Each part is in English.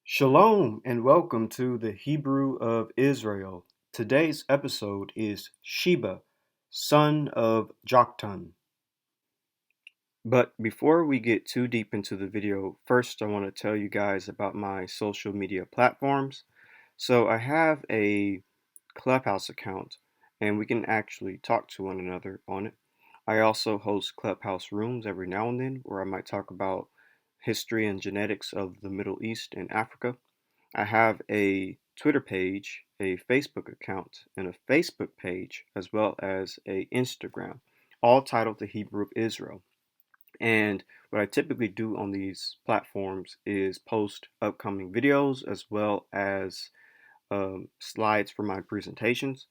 Shalom and welcome to the Hebrew of Israel. Today's episode is Sheba, son of Joktan. But before we get too deep into the video, first I want to tell you guys about my social media platforms. So I have a Clubhouse account and we can actually talk to one another on it. I also host Clubhouse rooms every now and then where I might talk about history and genetics of the Middle East and Africa. I have a Twitter page, a Facebook account, and a Facebook page, as well as a Instagram, all titled The Hebrew of Israel. And what I typically do on these platforms is post upcoming videos as well as slides for my presentations.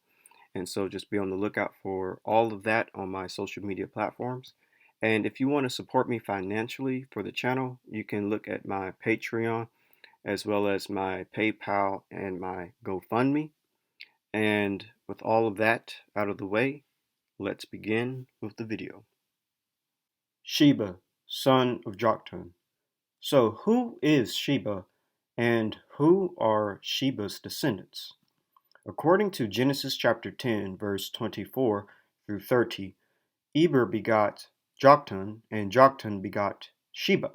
And so just be on the lookout for all of that on my social media platforms. And if you want to support me financially for the channel, you can look at my Patreon as well as my PayPal and my GoFundMe. And with all of that out of the way, let's begin with the video. Sheba, son of Joktan. So who is Sheba and who are Sheba's descendants? According to Genesis chapter 10, verse 24 through 30, Eber begot Joktan and Joktan begot Sheba.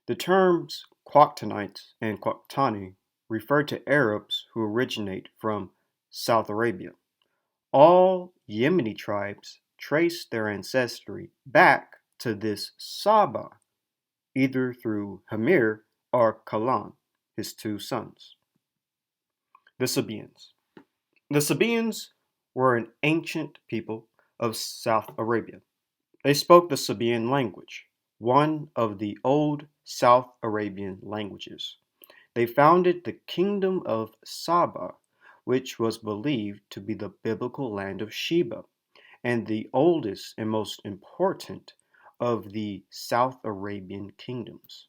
The terms Quacktanite and Quachtani refer to Arabs who originate from South Arabia. All Yemeni tribes trace their ancestry back to this Saba, either through Hamir or Kalan, his two sons. The Sabaeans. The Sabaeans were an ancient people of South Arabia. They spoke the Sabaean language, one of the old South Arabian languages. They founded the kingdom of Saba, which was believed to be the biblical land of Sheba, and the oldest and most important of the South Arabian kingdoms.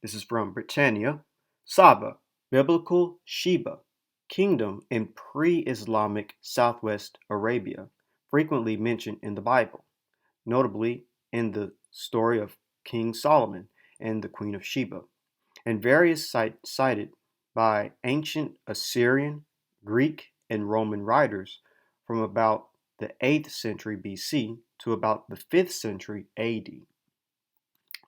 This is from Britannia. Saba, biblical Sheba, kingdom in pre-Islamic Southwest Arabia, frequently mentioned in the Bible, notably in the story of King Solomon and the Queen of Sheba, and various cited by ancient Assyrian, Greek, and Roman writers from about the 8th century BC to about the 5th century AD.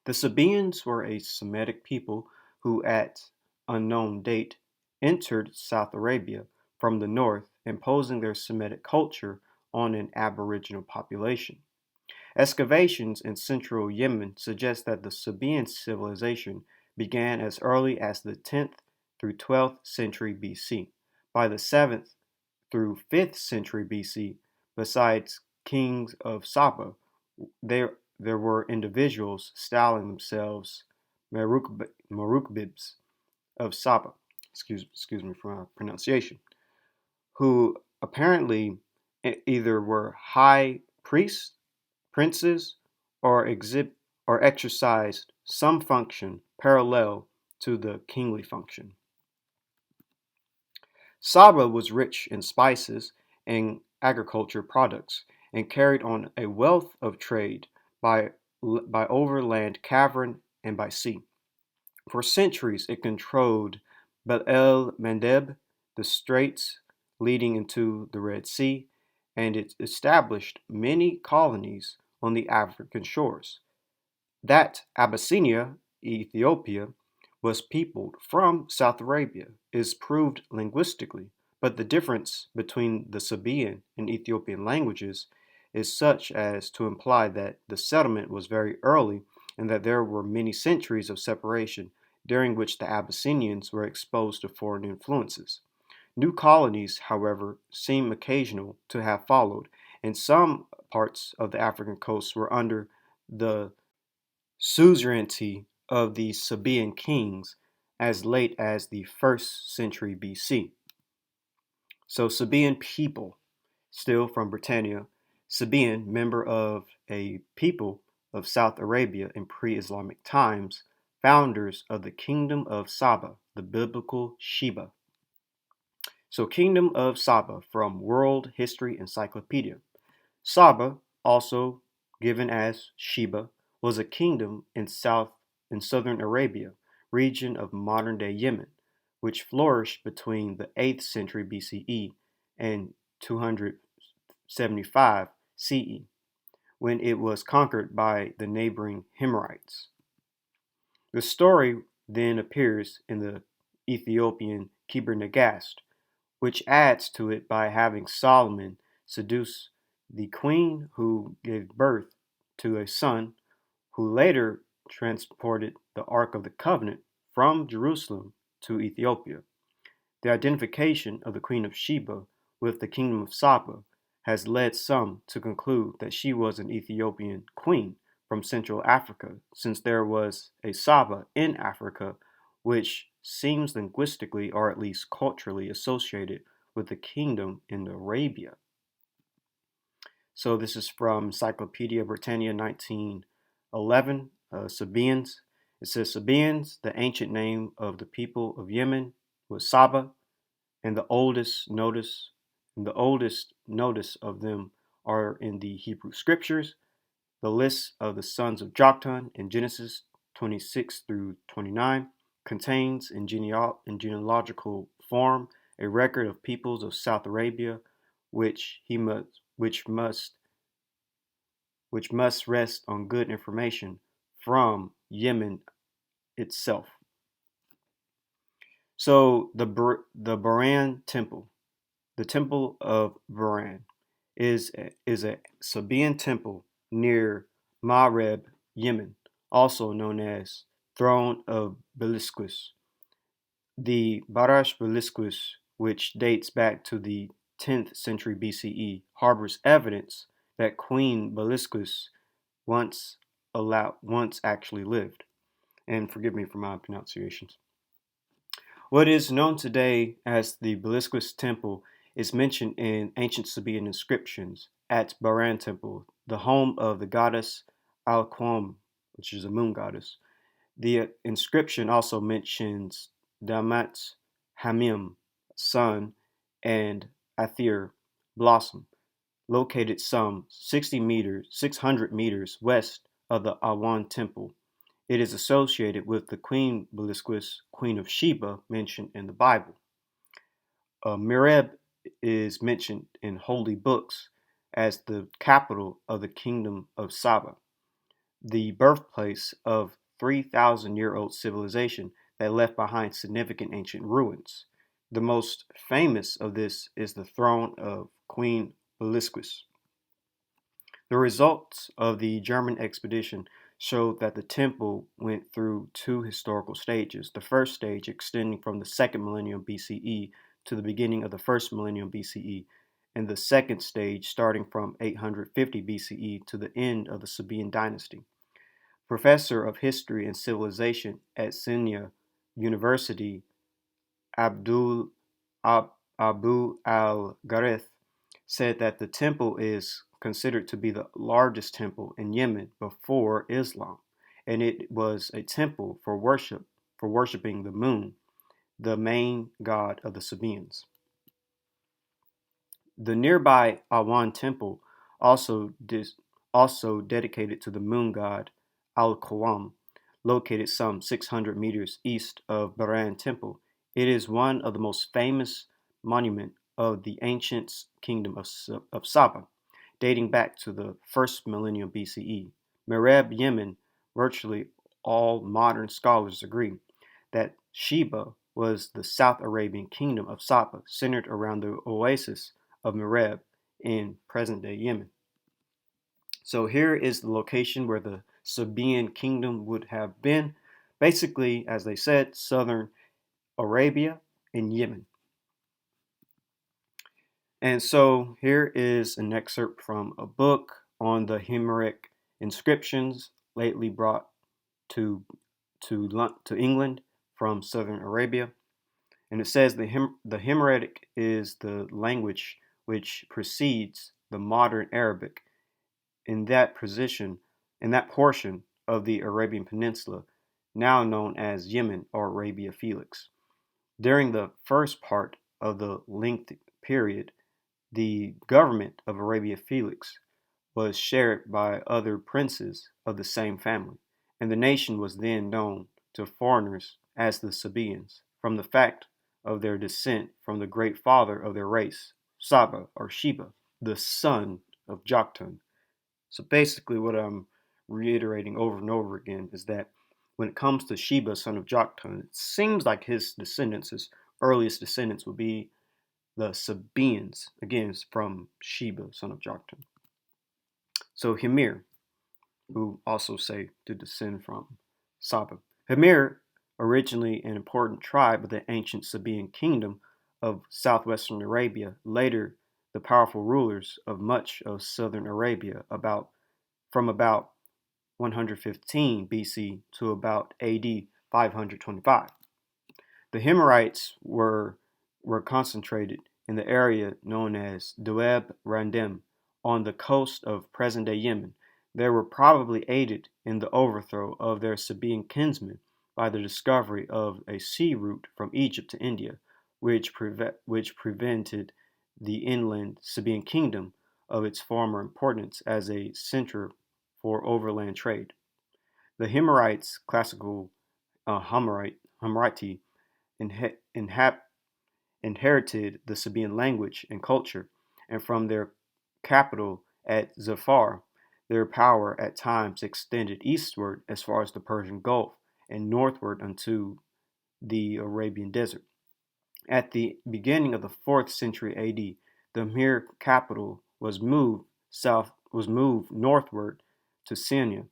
The Sabaeans were a Semitic people who at unknown date entered South Arabia from the north, imposing their Semitic culture on an aboriginal population. Excavations in central Yemen suggest that the Sabaean civilization began as early as the 10th through 12th century BC. By the 7th through 5th century BC, besides kings of Saba, there were individuals styling themselves Marukbibs of Saba, excuse me for my pronunciation, who apparently either were high priests, princes, or exercised some function parallel to the kingly function. Saba was rich in spices and agriculture products and carried on a wealth of trade by overland cavern and by sea. For centuries, it controlled Bab el-Mandeb, the straits leading into the Red Sea, and it established many colonies on the African shores. That Abyssinia, Ethiopia, was peopled from South Arabia is proved linguistically, but the difference between the Sabaean and Ethiopian languages is such as to imply that the settlement was very early and that there were many centuries of separation during which the Abyssinians were exposed to foreign influences. New colonies, however, seem occasional to have followed, and some parts of the African coast were under the suzerainty of the Sabaean kings as late as the 1st century BC. So Sabaean people, still from Britannia, Sabaean, member of a people of South Arabia in pre-Islamic times, founders of the kingdom of Saba, the biblical Sheba. So Kingdom of Saba from World History Encyclopedia. Saba, also given as Sheba, was a kingdom in southern Arabia, region of modern-day Yemen, which flourished between the 8th century BCE and 275 CE, when it was conquered by the neighboring Himyarites. The story then appears in the Ethiopian Kebir Nagast, which adds to it by having Solomon seduce the queen who gave birth to a son who later transported the Ark of the Covenant from Jerusalem to Ethiopia. The identification of the Queen of Sheba with the kingdom of Saba has led some to conclude that she was an Ethiopian queen from Central Africa, since there was a Saba in Africa, which seems linguistically or at least culturally associated with the kingdom in Arabia. So this is from Encyclopedia Britannica 1911, Sabaeans. It says Sabaeans, the ancient name of the people of Yemen, was Saba, and the oldest notice of them are in the Hebrew scriptures. The list of the sons of Joktan in Genesis 26 through 29 contains in genealogical form a record of peoples of South Arabia, which must rest on good information from Yemen itself. So the Baran Temple, the Temple of Baran, is a Sabaean temple near Mareb, Yemen, also known as Throne of Beliscus. The Barash Beliscus, which dates back to the 10th century BCE, harbors evidence that Queen Beliscus once actually lived. And forgive me for my pronunciations. What is known today as the Beliscus Temple is mentioned in ancient Sabaean inscriptions at Baran Temple, the home of the goddess Al-Khawam, which is a moon goddess. The inscription also mentions Damat Hamim, sun, and Athir, blossom, located some 600 meters west of the Awan Temple. It is associated with the Queen Beliscus, Queen of Sheba, mentioned in the Bible. Mereb is mentioned in holy books as the capital of the kingdom of Saba, the birthplace of 3,000-year-old civilization that left behind significant ancient ruins. The most famous of this is the throne of Queen Beliscus. The results of the German expedition showed that the temple went through two historical stages. The first stage extending from the second millennium BCE to the beginning of the first millennium BCE, and the second stage starting from 850 BCE to the end of the Sabaean dynasty. Professor of History and Civilization at Senia University, Abu al-Garith, said that the temple is considered to be the largest temple in Yemen before Islam, and it was a temple for worshiping the moon, the main god of the Sabaeans. The nearby Awan temple, also dedicated to the moon god Al-Khawam, located some 600 meters east of Baran Temple. It is one of the most famous monuments of the ancient kingdom of Saba, dating back to the first millennium BCE. Mareb, Yemen, virtually all modern scholars agree that Sheba was the South Arabian kingdom of Saba, centered around the oasis of Mareb in present-day Yemen. So here is the location where the Sabaean kingdom would have been. Basically, as they said, southern Arabia and Yemen. And so here is an excerpt from a book on the Himyaritic inscriptions lately brought to England from southern Arabia. And it says the Himyaritic is the language which precedes the modern Arabic in that portion of the Arabian Peninsula, now known as Yemen or Arabia Felix. During the first part of the lengthy period, the government of Arabia Felix was shared by other princes of the same family, and the nation was then known to foreigners as the Sabaeans, from the fact of their descent from the great father of their race, Saba or Sheba, the son of Joktan. So basically, what I'm reiterating over and over again is that when it comes to Sheba, son of Joktan, it seems like his descendants, his earliest descendants, would be the Sabaeans, again, from Sheba, son of Joktan. So Himir, who also say to descend from Saba. Himir, originally an important tribe of the ancient Sabaean kingdom of southwestern Arabia, later the powerful rulers of much of southern Arabia, from about 115 BC to about AD 525. The Himyarites were concentrated in the area known as Doab Randem on the coast of present-day Yemen. They were probably aided in the overthrow of their Sabaean kinsmen by the discovery of a sea route from Egypt to India, which prevented the inland Sabaean kingdom of its former importance as a center for overland trade. The Himyarites, classical Hammurati, inherited the Sabaean language and culture, and from their capital at Zafar, their power at times extended eastward as far as the Persian Gulf and northward unto the Arabian Desert. At the beginning of the 4th century AD, the Mir capital was moved northward to Siena,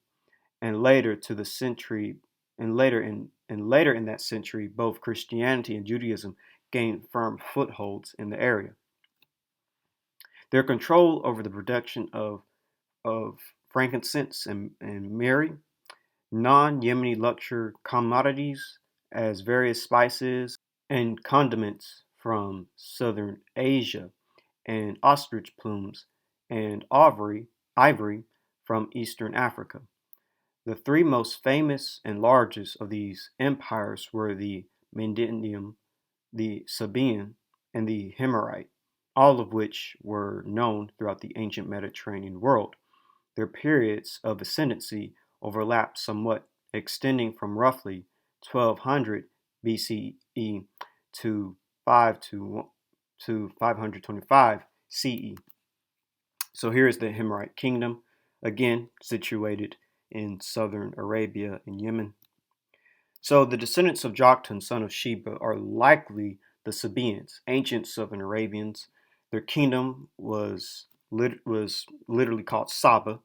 and later to the century and later in that century both Christianity and Judaism gained firm footholds in the area. Their control over the production of frankincense and myrrh, non-Yemeni luxury commodities as various spices and condiments from southern Asia, and ostrich plumes and ivory from eastern Africa. The three most famous and largest of these empires were the Mandaean, the Sabaean, and the Himyarite, all of which were known throughout the ancient Mediterranean world. Their periods of ascendancy overlapped somewhat, extending from roughly 1200 BCE to 525 CE. So here is the Himyarite kingdom, again situated in southern Arabia and Yemen. So the descendants of Joktan, son of Sheba, are likely the Sabaeans, ancient southern Arabians. Their kingdom was literally called Saba.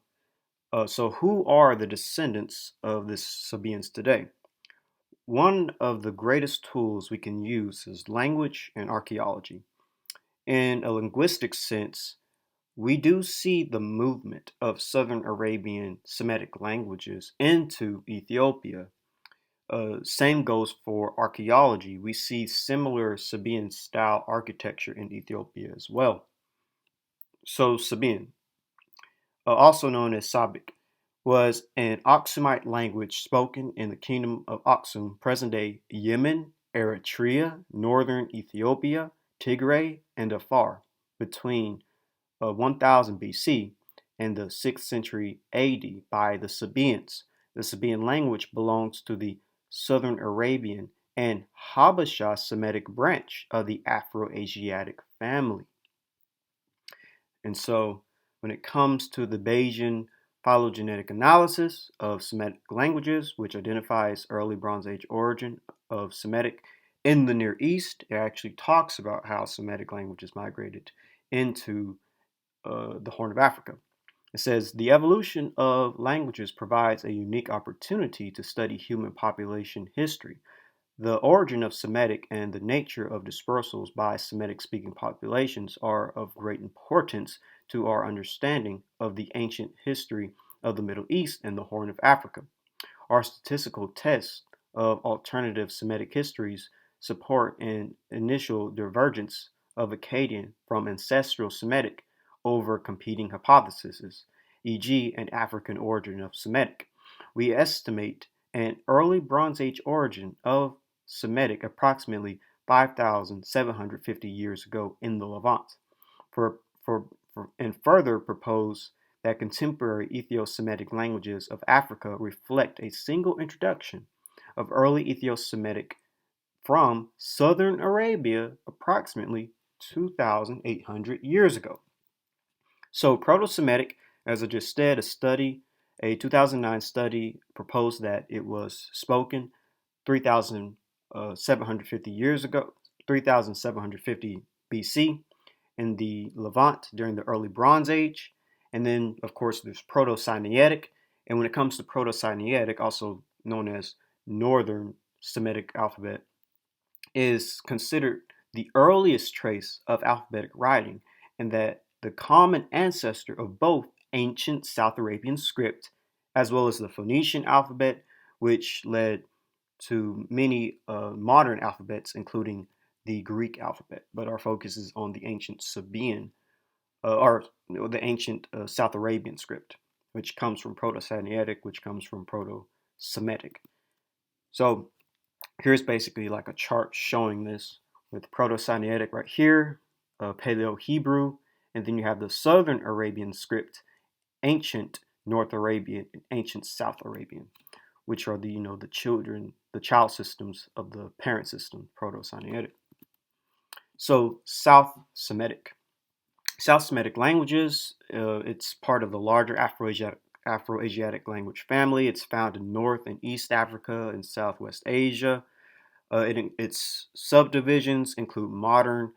So who are the descendants of the Sabaeans today? One of the greatest tools we can use is language and archaeology. In a linguistic sense, we do see the movement of Southern Arabian Semitic languages into Ethiopia. Same goes for archaeology. We see similar Sabaean style architecture in Ethiopia as well. So Sabaean, also known as Sabic, was an Oximite language spoken in the kingdom of Aksum, present-day Yemen, Eritrea, northern Ethiopia, Tigray, and Afar, between 1000 BC and the 6th century AD by the Sabaeans. The Sabaean language belongs to the Southern Arabian and Habesha Semitic branch of the Afro-Asiatic family. And so when it comes to the Bayesian phylogenetic analysis of Semitic languages, which identifies early Bronze Age origin of Semitic in the Near East, it actually talks about how Semitic languages migrated into the Horn of Africa. It says the evolution of languages provides a unique opportunity to study human population history. The origin of Semitic and the nature of dispersals by Semitic-speaking populations are of great importance to our understanding of the ancient history of the Middle East and the Horn of Africa. Our statistical tests of alternative Semitic histories support an initial divergence of Akkadian from ancestral Semitic over competing hypotheses, e.g., an African origin of Semitic. We estimate an early Bronze Age origin of Semitic approximately 5,750 years ago in the Levant, and further propose that contemporary Ethio-Semitic languages of Africa reflect a single introduction of early Ethio-Semitic from southern Arabia approximately 2,800 years ago. So Proto-Semitic, as I just said, a 2009 study proposed that it was spoken 3,750 years ago, 3,750 BC in the Levant during the early Bronze Age. And then, of course, there's Proto-Cyanidic. And when it comes to Proto-Cyanidic, also known as Northern Semitic alphabet, is considered the earliest trace of alphabetic writing, and that the common ancestor of both ancient South Arabian script as well as the Phoenician alphabet, which led to many modern alphabets, including the Greek alphabet. But our focus is on the ancient Sabaean, or the ancient South Arabian script, which comes from Proto-Cyanidic, which comes from Proto-Semitic. So here's basically like a chart showing this with Proto-Cyanidic right here, Paleo-Hebrew, and then you have the Southern Arabian script, ancient North Arabian, and ancient South Arabian, which are the child systems of the parent system, Proto-Cyanidic. So South Semitic. South Semitic languages, it's part of the larger Afro-Asiatic language family. It's found in North and East Africa and Southwest Asia. Its subdivisions include modern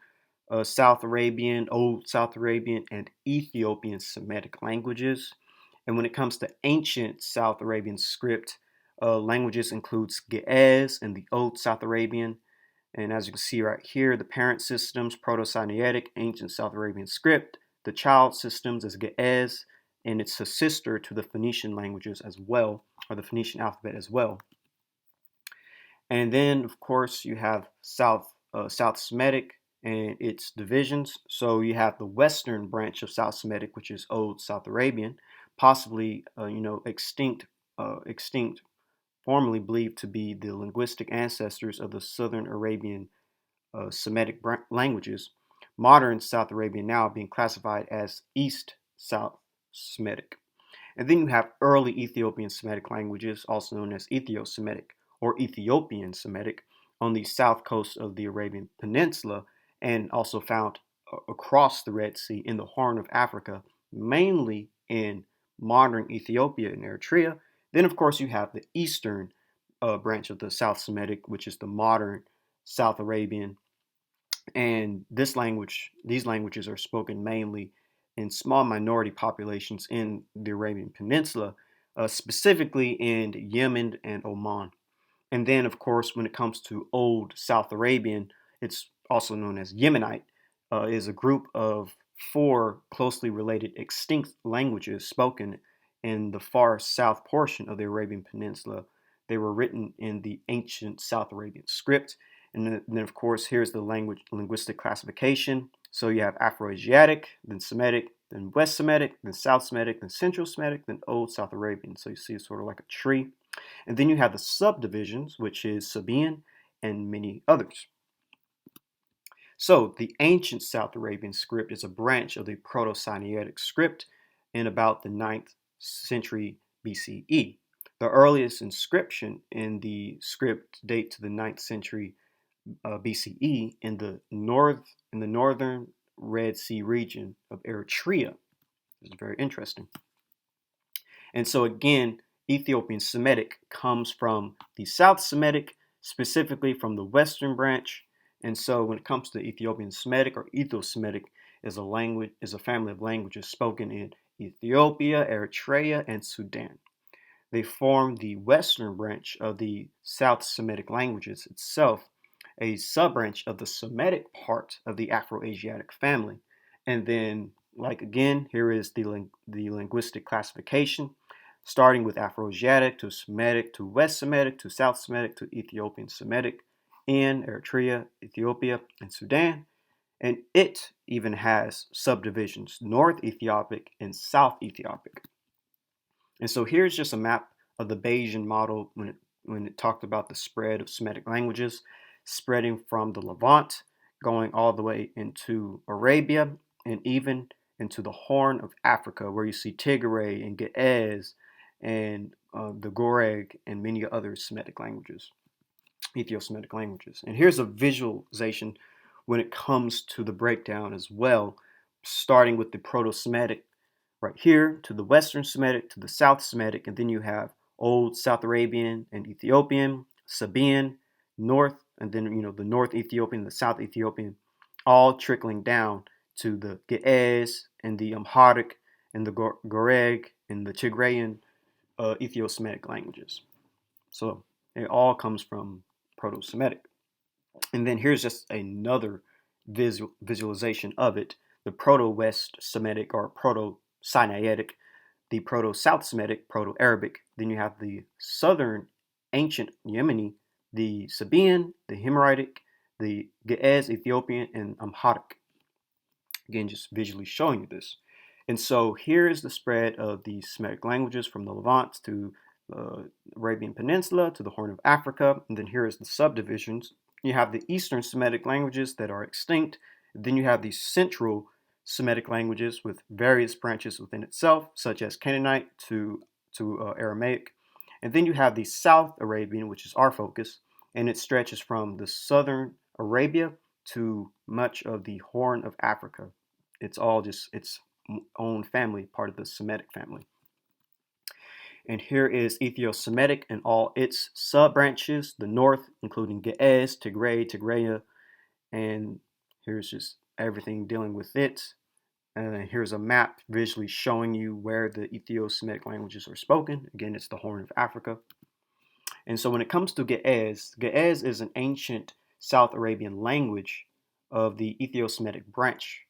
South Arabian, Old South Arabian, and Ethiopian Semitic languages. And when it comes to ancient South Arabian script, languages includes Ge'ez and the Old South Arabian. And as you can see right here, the parent systems, Proto-Cyanidic, ancient South Arabian script. The child systems is Ge'ez, and it's a sister to the Phoenician languages as well, or the Phoenician alphabet as well. And then, of course, you have South Semitic and its divisions. So you have the western branch of South Semitic, which is Old South Arabian, possibly extinct, formerly believed to be the linguistic ancestors of the Southern Arabian Semitic languages. Modern South Arabian now being classified as East South Semitic. And then you have early Ethiopian Semitic languages, also known as Ethio-Semitic or Ethiopian Semitic, on the south coast of the Arabian Peninsula, and also found across the Red Sea in the Horn of Africa, mainly in modern Ethiopia and Eritrea. Then, of course, you have the eastern branch of the South Semitic, which is the modern South Arabian. And these languages are spoken mainly in small minority populations in the Arabian Peninsula, specifically in Yemen and Oman. And then, of course, when it comes to Old South Arabian, it's also known as Yemenite, is a group of four closely related extinct languages spoken in the far south portion of the Arabian Peninsula. They were written in the ancient South Arabian script. And then, of course, here's the linguistic classification. So you have Afro-Asiatic, then Semitic, then West Semitic, then South Semitic, then Central Semitic, then Old South Arabian. So you see it's sort of like a tree. And then you have the subdivisions, which is Sabaean and many others. So the ancient South Arabian script is a branch of the Proto-Cyanidic script in about the 9th century BCE. The earliest inscription in the script date to the 9th century BCE in the northern Red Sea region of Eritrea. This is very interesting. And so again, Ethiopian Semitic comes from the South Semitic, specifically from the Western branch. And so when it comes to Ethiopian Semitic or Ethio-Semitic, is a family of languages spoken in Ethiopia, Eritrea, and Sudan. They form the Western branch of the South Semitic languages itself, a sub-branch of the Semitic part of the Afro-Asiatic family. And then, here is the linguistic classification, starting with Afro-Asiatic to Semitic to West Semitic to South Semitic to Ethiopian Semitic in Eritrea, Ethiopia, and Sudan. And it even has subdivisions, North Ethiopic and South Ethiopic. And so here's just a map of the Bayesian model when it talked about the spread of Semitic languages, spreading from the Levant, going all the way into Arabia, and even into the Horn of Africa, where you see Tigray and Ge'ez and the Goreg, and many other Semitic languages, Ethio-Semitic languages. And here's a visualization when it comes to the breakdown as well, starting with the Proto-Semitic right here to the Western Semitic to the South Semitic, and then you have Old South Arabian and Ethiopian, Sabaean, North, and then the North Ethiopian, the South Ethiopian, all trickling down to the Ge'ez and the Amharic and the Goreg and the Tigrayan Ethio-Semitic languages. So it all comes from Proto-Semitic. And then here's just another visualization of it. The Proto-West Semitic or Proto-Cyanidic, the Proto-South Semitic, Proto-Arabic. Then you have the Southern Ancient Yemeni, the Sabaean, the Himyaritic, the Ge'ez Ethiopian, and Amharic. Again, just visually showing you this. And so here is the spread of the Semitic languages from the Levant to the Arabian Peninsula to the Horn of Africa. And then here is the subdivisions. You have the Eastern Semitic languages that are extinct. Then you have the Central Semitic languages with various branches within itself, such as Canaanite to Aramaic. And then you have the South Arabian, which is our focus, and it stretches from the southern Arabia to much of the Horn of Africa. It's all just its own family, part of the Semitic family. And here is Ethio-Semitic and all its sub-branches, the north, including Ge'ez, Tigray, Tigraya, and here's just everything dealing with it. And here's a map visually showing you where the Ethio-Semitic languages are spoken. Again, it's the Horn of Africa. And so when it comes to Ge'ez, Ge'ez is an ancient South Arabian language of the Ethio-Semitic branch.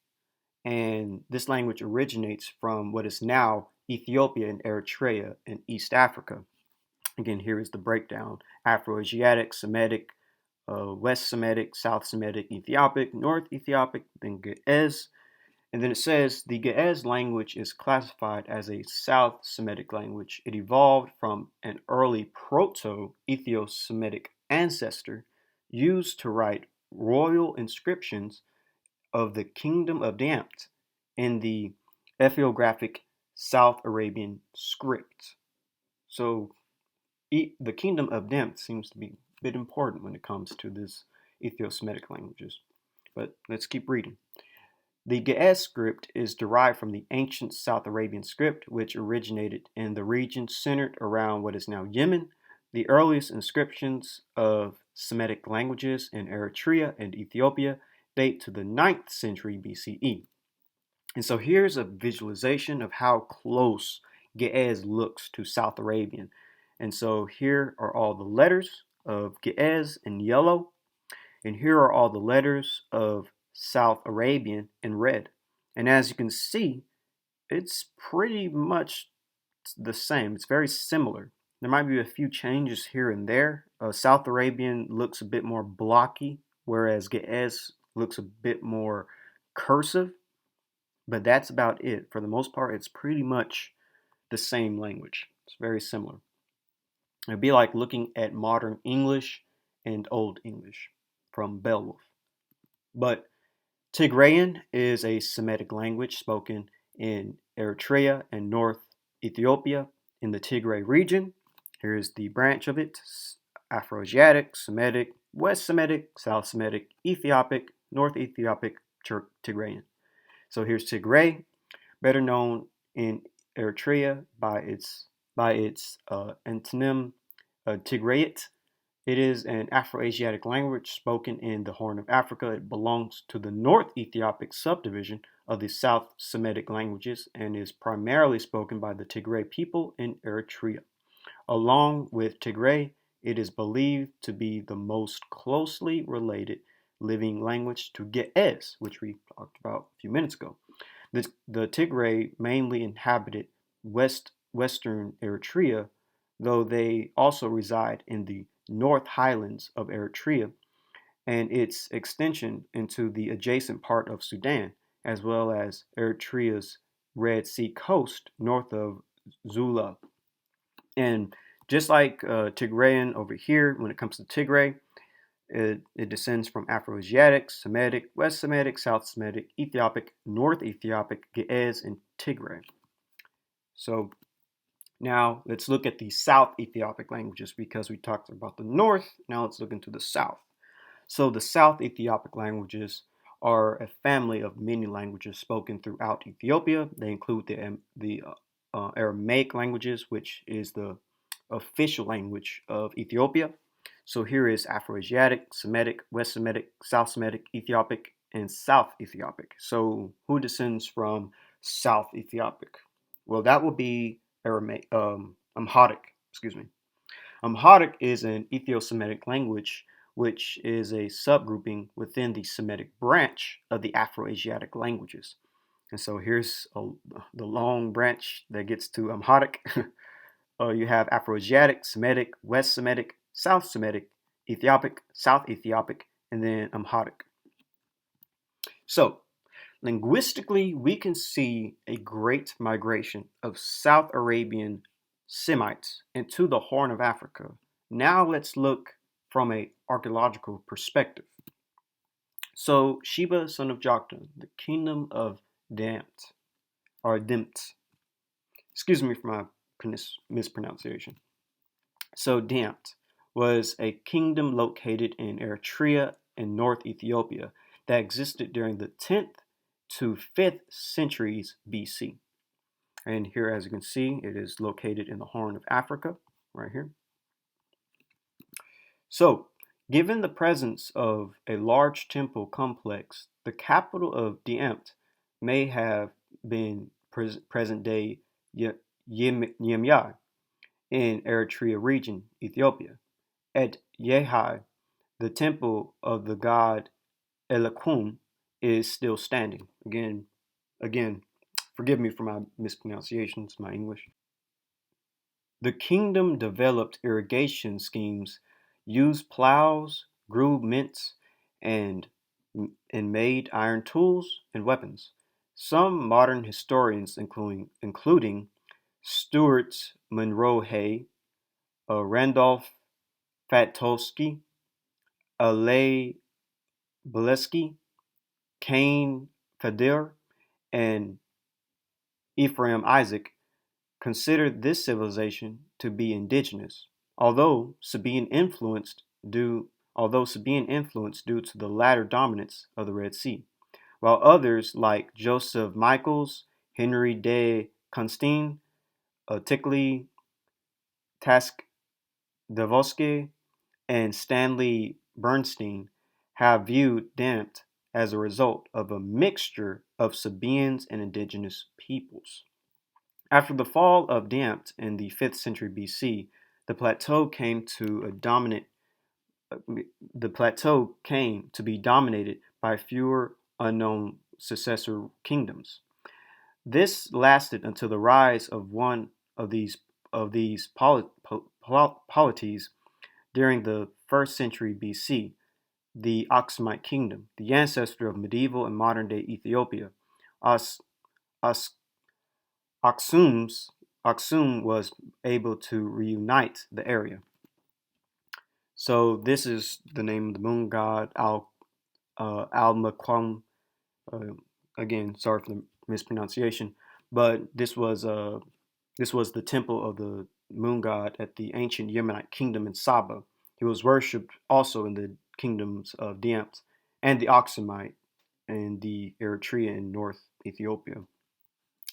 And this language originates from what is now Ethiopia and Eritrea in East Africa. Again, here is the breakdown: Afro-Asiatic, Semitic, West Semitic, South Semitic, Ethiopic, North Ethiopic, then Ge'ez. And then it says the Ge'ez language is classified as a South Semitic language. It evolved from an early Proto-Ethio-Semitic ancestor used to write royal inscriptions of the Kingdom of Dampt in the ethnographic South Arabian script. So the Kingdom of Dampt seems to be a bit important when it comes to this Ethio-Semitic languages. But let's keep reading. The Ge'ez script is derived from the ancient South Arabian script, which originated in the region centered around what is now Yemen. The earliest inscriptions of Semitic languages in Eritrea and Ethiopia date to the 9th century BCE. And so here's a visualization of how close Ge'ez looks to South Arabian. And so here are all the letters of Ge'ez in yellow, and here are all the letters of South Arabian in red. And as you can see, it's pretty much the same. It's very similar. There might be a few changes here and there. South Arabian looks a bit more blocky, whereas Ge'ez looks a bit more cursive, but that's about it. For the most part, it's pretty much the same language. It's very similar. It'd be like looking at modern English and Old English from Beowulf. But Tigrayan is a Semitic language spoken in Eritrea and North Ethiopia in the Tigray region. Here's the branch of it: Afro-Asiatic, Semitic, West Semitic, South Semitic, Ethiopic, North Ethiopic, Tigrayan. So here's Tigray, better known in Eritrea by its antonym Tigrayit. It is an Afro-Asiatic language spoken in the Horn of Africa. It belongs to the North Ethiopic subdivision of the South Semitic languages and is primarily spoken by the Tigray people in Eritrea. Along with Tigray, it is believed to be the most closely related living language to Ge'ez, which we talked about a few minutes ago. The Tigray mainly inhabited western Eritrea, though they also reside in the North Highlands of Eritrea and its extension into the adjacent part of Sudan, as well as Eritrea's Red Sea coast north of Zula. And just like Tigrayan over here, when it comes to Tigray, it descends from Afro-Asiatic, Semitic, West Semitic, South Semitic, Ethiopic, North Ethiopic, Ge'ez, and Tigray. So Now let's look at the South Ethiopic languages because we talked about the North. Now let's look into the South. So the South Ethiopic languages are a family of many languages spoken throughout Ethiopia. They include the Aramaic languages, which is the official language of Ethiopia. So here is Afroasiatic, Semitic, West Semitic, South Semitic, Ethiopic, and South Ethiopic. So who descends from South Ethiopic? Well, that will be Amharic. Excuse me. Amharic is an Ethio-Semitic language, which is a subgrouping within the Semitic branch of the Afroasiatic languages. And so the long branch that gets to Amharic. You have Afroasiatic, Semitic, West Semitic, South Semitic, Ethiopic, South Ethiopic, and then Amharic. So, linguistically, we can see a great migration of South Arabian Semites into the Horn of Africa. Now let's look from an archaeological perspective. So, Sheba, son of Joktan, the kingdom of Damt, or Dimt. Excuse me for my mispronunciation. So, Damt was a kingdom located in Eritrea and North Ethiopia that existed during the 10th to 5th centuries BC. And here, as you can see, it is located in the Horn of Africa, right here. So, given the presence of a large temple complex, the capital of Diempt may have been present-day Yemyai in Eritrea region, Ethiopia. At Yehi, the temple of the god El-Khawam is still standing. Again, forgive me for my mispronunciations, my English. The kingdom developed irrigation schemes, used plows, grew mints, and, and made iron tools and weapons. Some modern historians, including Stuart Moreau, Randolph Fatosky, Alay Bileski, Cain Fadir, and Ephraim Isaac, considered this civilization to be indigenous, although Sabaean influenced due to the latter dominance of the Red Sea, while others like Joseph Michaels, Henry de Constine, Tickley Task Davoske, and Stanley Bernstein have viewed Damt as a result of a mixture of Sabaeans and indigenous peoples. After the fall of Damt in the 5th century BC, the plateau came to be dominated by fewer unknown successor kingdoms. This lasted until the rise of one of these polities during the 1st century BC, the Oxmight kingdom, the ancestor of medieval and modern day Ethiopia. As, as Aksum was able to reunite the area. So this is the name of the moon god Al-Khawam. Uh, again, sorry for the mispronunciation, but this was the temple of the moon god at the ancient Yemenite kingdom in Saba. He was worshipped also in the kingdoms of Diampt and the Oximite and the Eritrea in North Ethiopia.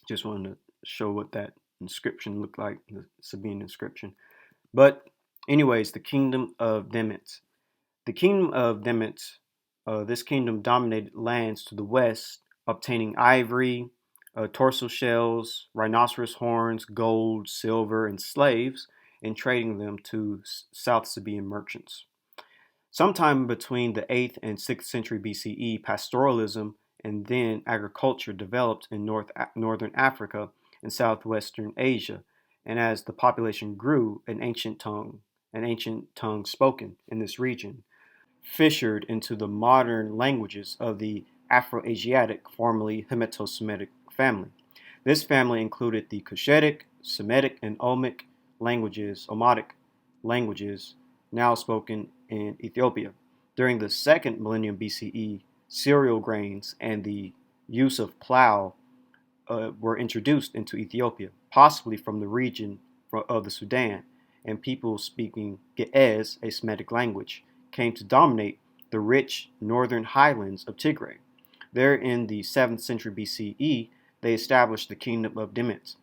Just wanted to show what that inscription looked like, the Sabaean inscription. But anyways, the kingdom of Demet. The kingdom of Demet, this kingdom dominated lands to the west, obtaining ivory, torso shells, rhinoceros horns, gold, silver, and slaves, and trading them to South Sabaean merchants. Sometime between the 8th and 6th century BCE, pastoralism and then agriculture developed in northern Africa and southwestern Asia, and as the population grew, an ancient tongue spoken in this region, fissured into the modern languages of the Afroasiatic, formerly Himito-Semitic family. This family included the Cushitic, Semitic, and Omotic languages now spoken in Ethiopia. During the second millennium BCE, cereal grains and the use of plow were introduced into Ethiopia, possibly from the region of the Sudan, and people speaking Ge'ez, a Semitic language, came to dominate the rich northern highlands of Tigray. There, in the 7th century BCE, they established the kingdom of Demet.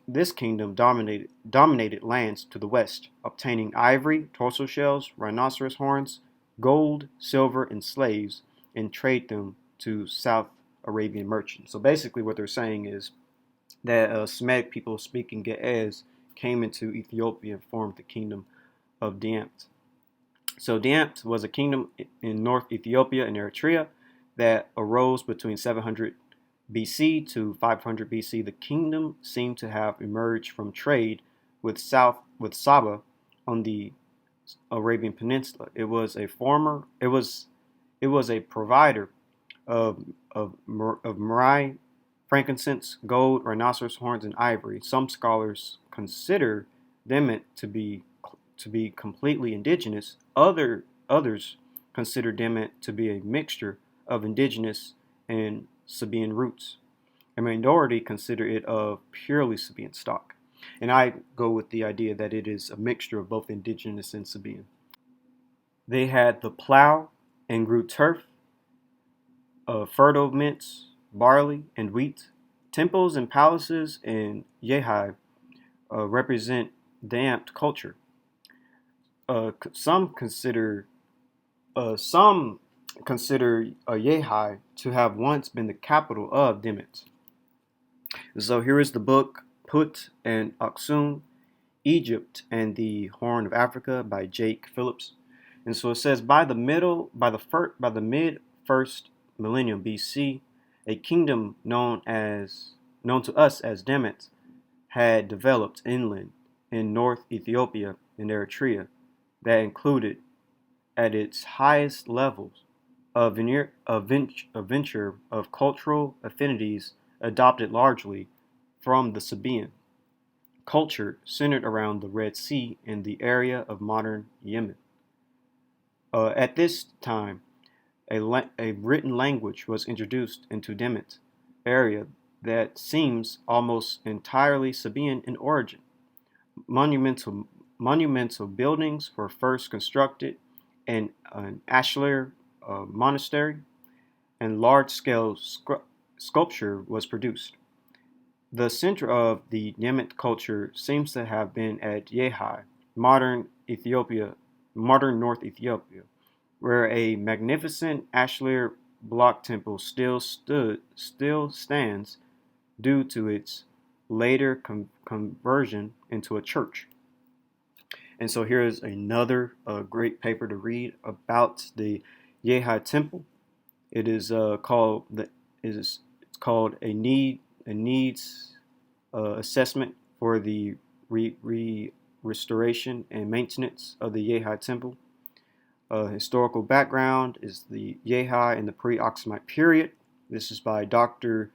This kingdom dominated lands to the west, obtaining ivory, torso shells, rhinoceros horns, gold, silver, and slaves, and trade them to South Arabian merchants. So basically, what they're saying is that Semitic people speaking Ge'ez came into Ethiopia and formed the kingdom of Demt. So Demt was a kingdom in North Ethiopia and Eritrea that arose between 700 BC to 500 BC. The kingdom seemed to have emerged from trade with Saba on the Arabian Peninsula. It was a provider of myrrh, frankincense, gold, rhinoceros horns, and ivory. Some scholars consider them to be completely indigenous. Others consider them to be a mixture of indigenous and Sabaean roots. A minority consider it of purely Sabaean stock. And I go with the idea that it is a mixture of both indigenous and Sabaean. They had the plow and grew turf, fertile mints, barley, and wheat. Temples and palaces in Yehi represent Damt culture. Some consider Yehi to have once been the capital of Demet. So here is the book Put and Aksum, Egypt and the Horn of Africa by Jake Phillips. And so it says by the mid first millennium BC, a kingdom known to us as Demet had developed inland in North Ethiopia and Eritrea that included at its highest levels a venture of cultural affinities adopted largely from the Sabaean culture centered around the Red Sea in the area of modern Yemen. At this time, a written language was introduced into Demet area that seems almost entirely Sabaean in origin. Monumental buildings were first constructed in an Ashlar monastery, and large-scale sculpture was produced. The center of the Yemen culture seems to have been at Yehi, modern North Ethiopia, where a magnificent Ashlar block temple still stands due to its later conversion into a church. And so here is another great paper to read about the Yehi temple. It is called a needs assessment for the restoration and maintenance of the Yehi temple. Historical background is the Yehi in the Pre-Oximite period. This is by Dr.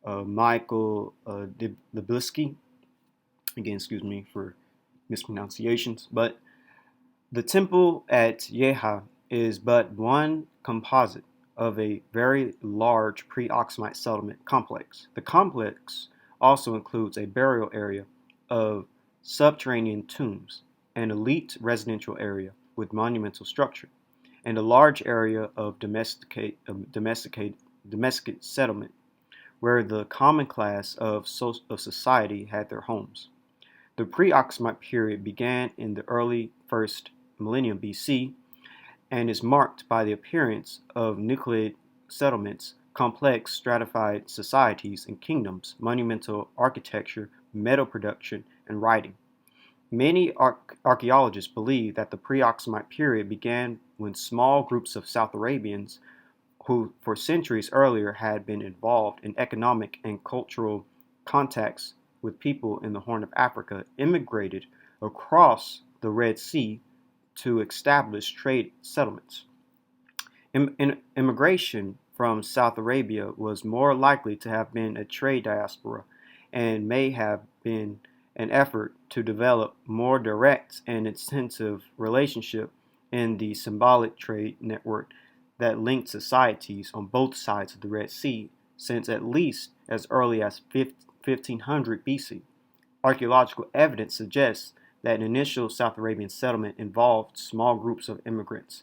Michael Deblisky. Again, excuse me for mispronunciations, but the temple at Yehi is but one composite of a very large pre-Oximite settlement complex. The complex also includes a burial area of subterranean tombs, an elite residential area with monumental structure, and a large area of domestic settlement, where the common class of society had their homes. The Pre-Oximite period began in the early first millennium BC and is marked by the appearance of nucleate settlements, complex stratified societies and kingdoms, monumental architecture, metal production, and writing. Many archaeologists believe that the Pre-Oximite period began when small groups of South Arabians, who for centuries earlier had been involved in economic and cultural contacts with people in the Horn of Africa, immigrated across the Red Sea to establish trade settlements. Immigration from South Arabia was more likely to have been a trade diaspora and may have been an effort to develop more direct and intensive relationship in the symbolic trade network that linked societies on both sides of the Red Sea since at least as early as 1500 BC. Archaeological evidence suggests that an initial South Arabian settlement involved small groups of immigrants,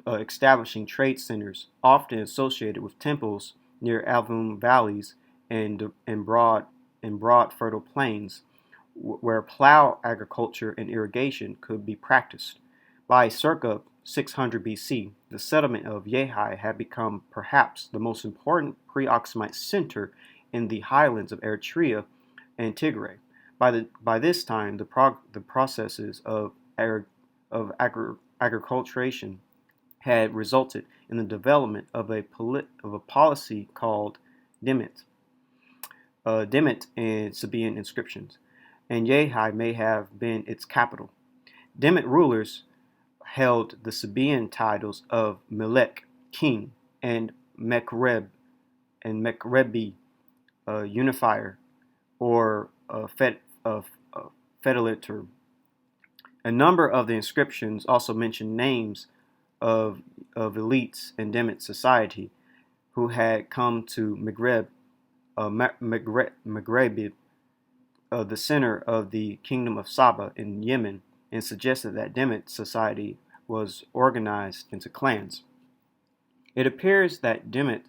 establishing trade centers, often associated with temples near Alvum valleys and broad fertile plains, where plow agriculture and irrigation could be practiced. By circa 600 BC, the settlement of Yehi had become perhaps the most important pre-Oximite center in the highlands of Eritrea and Tigray. By this time, the processes of agriculturation had resulted in the development of a policy called Dimit, Dimit in Sabaean inscriptions, and Yehi may have been its capital. Dimit rulers held the Sabaean titles of Melek, king, and Mekrebi, unifier, or federator. A number of the inscriptions also mention names of elites in Demit society who had come to Maghreb, the center of the kingdom of Saba in Yemen, and suggested that Demit society was organized into clans. It appears that Demit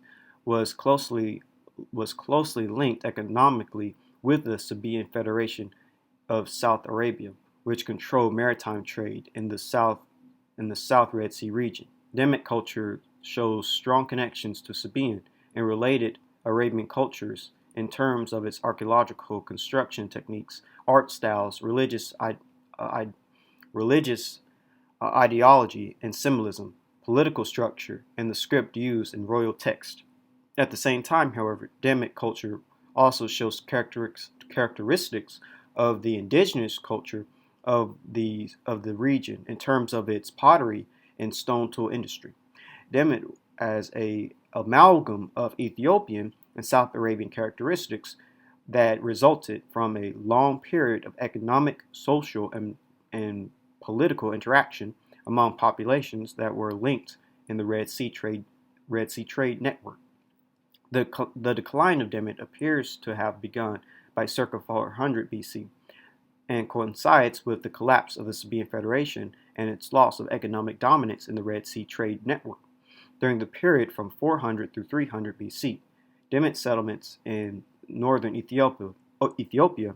was closely linked economically with the Sabaean Federation of South Arabia, which controlled maritime trade in the South Red Sea region. Demit culture shows strong connections to Sabaean and related Arabian cultures in terms of its archaeological construction techniques, art styles, religious ideology and symbolism, political structure, and the script used in royal text. At the same time, however, Demit culture also shows characteristics of the indigenous culture of the region in terms of its pottery and stone tool industry. Demit, as a amalgam of Ethiopian and South Arabian characteristics that resulted from a long period of economic, social, and political interaction among populations that were linked in the Red Sea trade network. The decline of Demit appears to have begun by circa 400 BC and coincides with the collapse of the Sabaean Federation and its loss of economic dominance in the Red Sea trade network. During the period from 400 through 300 BC, Demit settlements in northern Ethiopia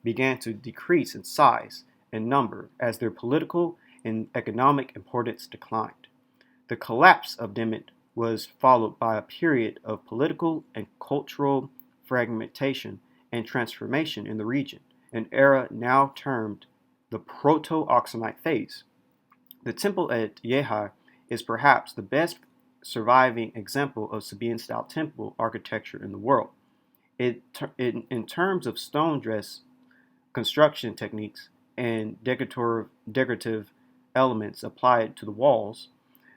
began to decrease in size and number as their political and economic importance declined. The collapse of Demit was followed by a period of political and cultural fragmentation and transformation in the region, an era now termed the Proto-Oximite phase. The temple at Yehi is perhaps the best surviving example of Sabaean-style temple architecture in the world. In terms of stone dress construction techniques and decorative elements applied to the walls,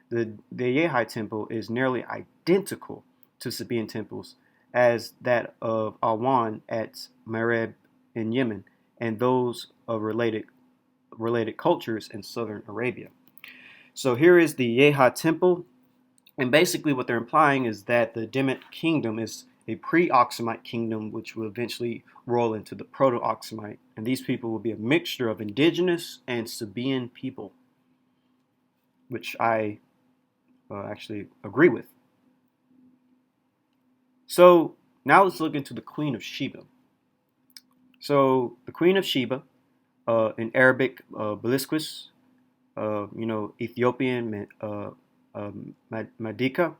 the Yehi temple is nearly identical to Sabaean temples as that of Al-Wan at Mareb in Yemen and those of related cultures in southern Arabia. So here is the Yehi temple, and basically what they're implying is that the Demit kingdom is a pre-Oximite kingdom which will eventually roll into the Proto-Oximite, and these people will be a mixture of indigenous and Sabaean people, which I actually agree with. So now let's look into the Queen of Sheba. So the Queen of Sheba, in Arabic, Belisquis, Ethiopian, Madika,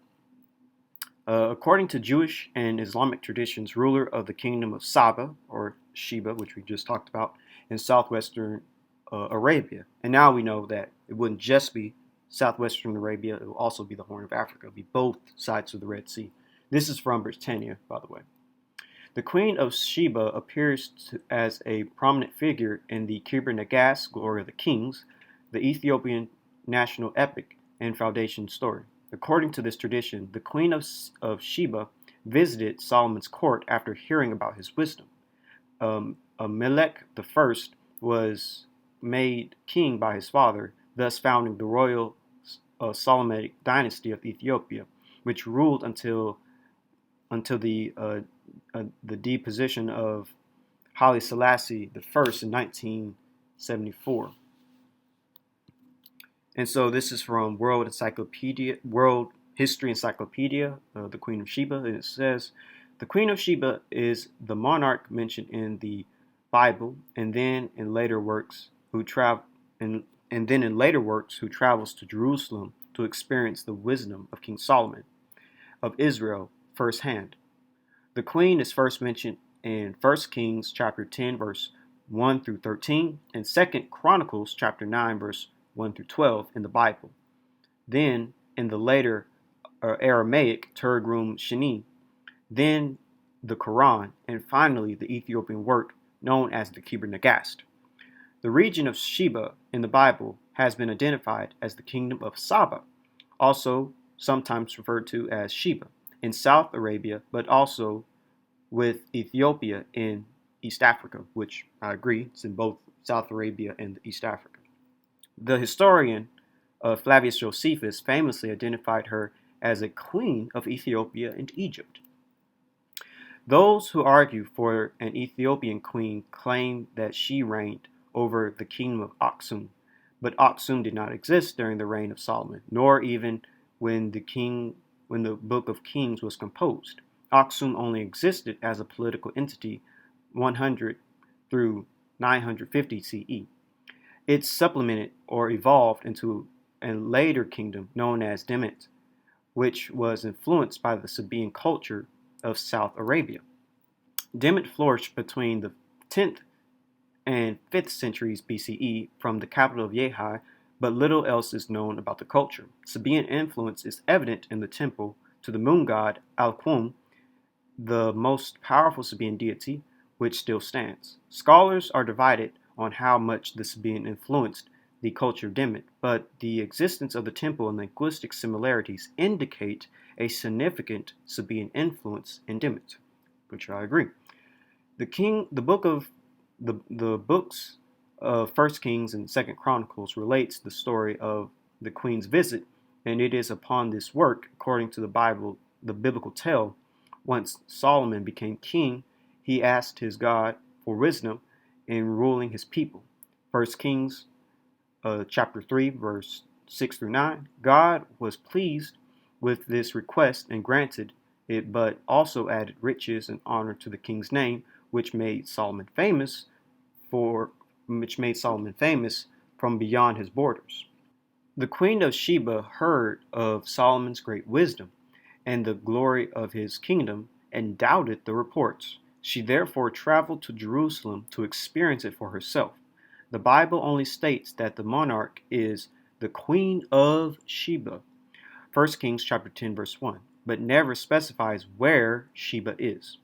according to Jewish and Islamic traditions, ruler of the kingdom of Saba, or Sheba, which we just talked about, in southwestern Arabia. And now we know that it wouldn't just be southwestern Arabia, it will also be the Horn of Africa. It will be both sides of the Red Sea. This is from Britannia, by the way. The Queen of Sheba appears as a prominent figure in the Kibir Nagas, Glory of the Kings, the Ethiopian national epic and foundation story. According to this tradition, the Queen of Sheba visited Solomon's court after hearing about his wisdom. Melek I was made king by his father, thus founding the royal Solomonic dynasty of Ethiopia, which ruled until the deposition of Haile Selassie I in 1974. And so this is from World History Encyclopedia, the Queen of Sheba. And it says, the Queen of Sheba is the monarch mentioned in the Bible, and then in later works who travels to Jerusalem to experience the wisdom of King Solomon of Israel firsthand. The queen is first mentioned in 1 Kings chapter 10 verse 1 through 13 and 2 Chronicles chapter 9 verse 1 through 12 in the Bible. Then in the later Aramaic Targum Sheni, then the Quran, and finally the Ethiopian work known as the Kebra Nagast. The region of Sheba in the Bible has been identified as the kingdom of Saba, also sometimes referred to as Sheba, in South Arabia, but also with Ethiopia in East Africa, which I agree, it's in both South Arabia and East Africa. The historian Flavius Josephus famously identified her as a queen of Ethiopia and Egypt. Those who argue for an Ethiopian queen claim that she reigned over the kingdom of Aksum, but Aksum did not exist during the reign of Solomon, nor even when the Book of Kings was composed. Aksum only existed as a political entity 100 through 950 CE. It supplemented or evolved into a later kingdom known as Demet, which was influenced by the Sabaean culture of South Arabia. Demet flourished between the 10th and 5th centuries BCE from the capital of Yehi, but little else is known about the culture. Sabaean influence is evident in the temple to the moon god Al-Khawam, the most powerful Sabaean deity, which still stands. Scholars are divided on how much the Sabaean influenced the culture of Demet, but the existence of the temple and linguistic similarities indicate a significant Sabaean influence in Demet, which I agree. The books of First Kings and Second Chronicles relates the story of the queen's visit, and it is upon this work, according to the biblical tale, once Solomon became king, he asked his God for wisdom in ruling his people. First Kings chapter 3, verse 6 through 9. God was pleased with this request and granted it, but also added riches and honor to the king's name, which made Solomon famous from beyond his borders. The Queen of Sheba heard of Solomon's great wisdom and the glory of his kingdom and doubted the reports. She therefore traveled to Jerusalem to experience it for herself. The Bible only states that the monarch is the Queen of Sheba, 1 Kings chapter 10 verse 1, but never specifies where Sheba is.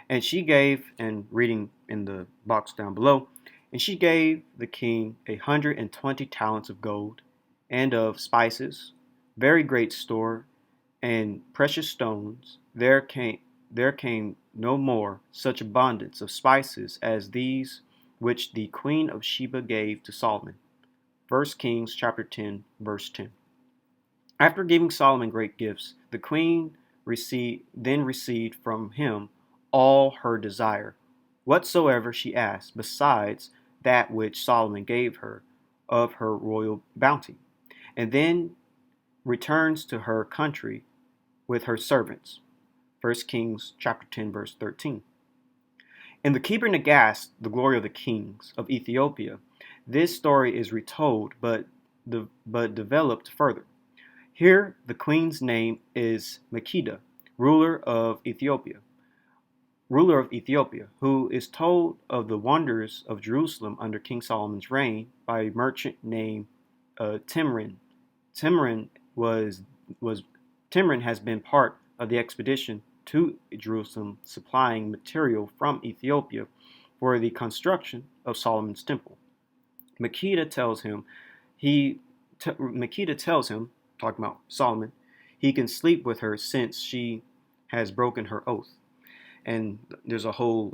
And she gave, and reading in the box down below, and she gave the king 120 talents of gold, and of spices, very great store, and precious stones. There came no more such abundance of spices as these which the Queen of Sheba gave to Solomon. 1 Kings chapter 10, verse 10. After giving Solomon great gifts, the queen received from him all her desire, whatsoever she asked, besides that which Solomon gave her of her royal bounty, and then returns to her country with her servants. 1 Kings chapter 10, verse 13. In the Kebra Nagast, the glory of the kings of Ethiopia, this story is retold but developed further. Here, the queen's name is Makeda, ruler of Ethiopia, who is told of the wonders of Jerusalem under King Solomon's reign by a merchant named Timrin. Timrin has been part of the expedition to Jerusalem, supplying material from Ethiopia for the construction of Solomon's temple. Makeda tells him, talking about Solomon, he can sleep with her since she has broken her oath. And there's a whole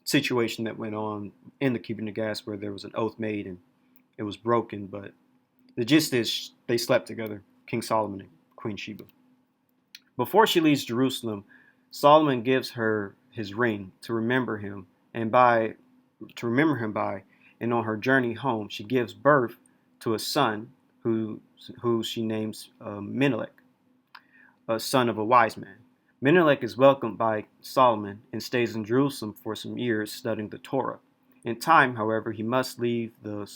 situation that went on in the Kebra Nagast where there was an oath made and it was broken, but the gist is they slept together, King Solomon and Queen Sheba. Before she leaves Jerusalem, Solomon gives her his ring to remember him and by to remember him by, and on her journey home, she gives birth to a son who she names Menelik, a son of a wise man. Menelik is welcomed by Solomon and stays in Jerusalem for some years studying the Torah. In time, however, he must leave, and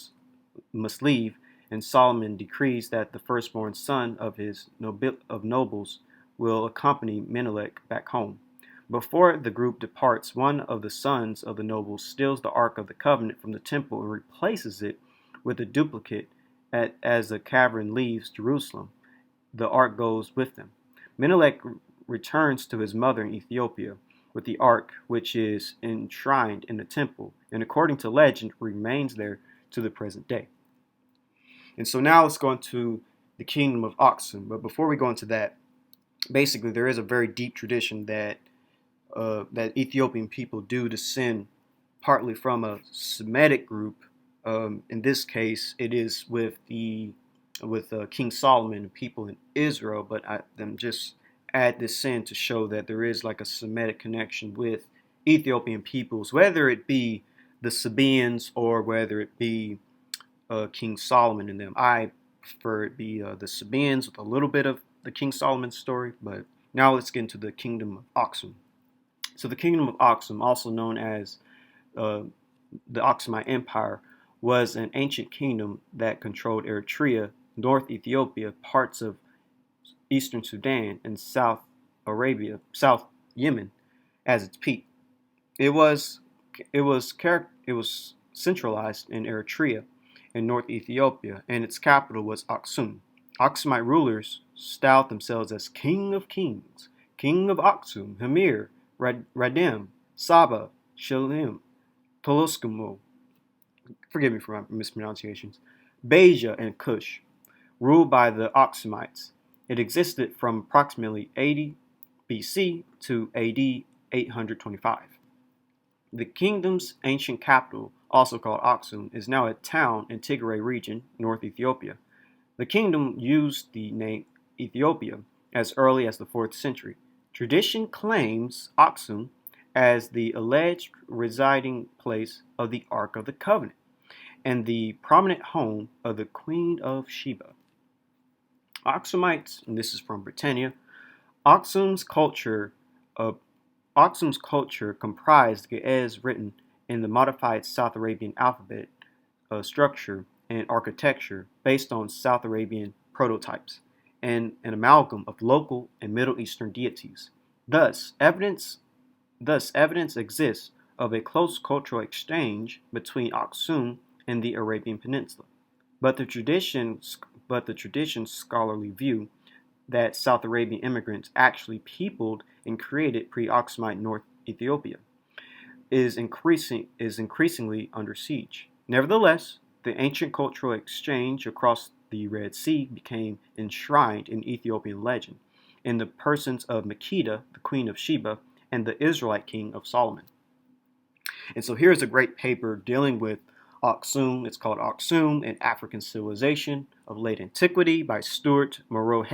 Solomon decrees that the firstborn son of his of nobles will accompany Menelik back home. Before the group departs, one of the sons of the nobles steals the Ark of the Covenant from the temple and replaces it with a duplicate as the caravan leaves Jerusalem. The Ark goes with them. Menelik returns to his mother in Ethiopia with the Ark, which is enshrined in the temple, and according to legend, remains there to the present day. And so now let's go into the kingdom of Aksum. But before we go into that, basically there is a very deep tradition that Ethiopian people do descend partly from a Semitic group. In this case, it is with King Solomon and people in Israel. But them just add this in to show that there is like a Semitic connection with Ethiopian peoples, whether it be the Sabaeans or whether it be King Solomon and them. I prefer it be the Sabaeans with a little bit of the King Solomon story. But now let's get into the kingdom of Aksum. So the kingdom of Aksum, also known as the Oxmight Empire, was an ancient kingdom that controlled Eritrea, North Ethiopia, parts of eastern Sudan, and South Yemen as its peak. It was centralized in Eritrea and North Ethiopia, and its capital was Aksum. Oximite rulers styled themselves as King of Kings, King of Aksum, Hamir, Radem, Saba, Shalim, Toloskamo, forgive me for my mispronunciations, Beja, and Cush, ruled by the Oximites. It existed from approximately 80 BC to AD 825. The kingdom's ancient capital, also called Aksum, is now a town in Tigraya region, North Ethiopia. The kingdom used the name Ethiopia as early as the 4th century. Tradition claims Aksum as the alleged residing place of the Ark of the Covenant and the prominent home of the Queen of Sheba. Aksumites, and this is from Britannia, Aksum's culture comprised Ge'ez written in the modified South Arabian alphabet structure and architecture based on South Arabian prototypes and an amalgam of local and Middle Eastern deities. Thus, evidence exists of a close cultural exchange between Aksum and the Arabian Peninsula. But the tradition's scholarly view that South Arabian immigrants actually peopled and created pre-Oximite North Ethiopia is increasingly under siege. Nevertheless, the ancient cultural exchange across the Red Sea became enshrined in Ethiopian legend in the persons of Makeda, the Queen of Sheba, and the Israelite king of Solomon. And so here's a great paper dealing with Aksum. It's called Aksum and African Civilization of Late Antiquity by Stuart, Moreau,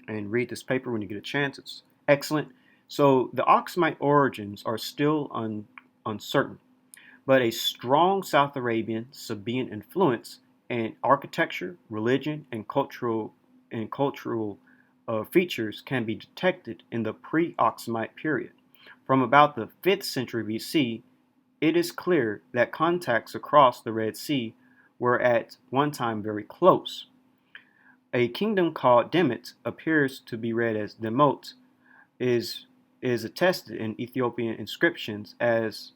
and read this paper when you get a chance. It's excellent. So the Oxmite origins are still uncertain, but a strong South Arabian Sabaean influence in architecture, religion, and cultural features can be detected in the Pre-Oximite period. From about the 5th century BC, it is clear that contacts across the Red Sea were at one time very close. A kingdom called Demet appears to be read as Demot, is attested in Ethiopian inscriptions as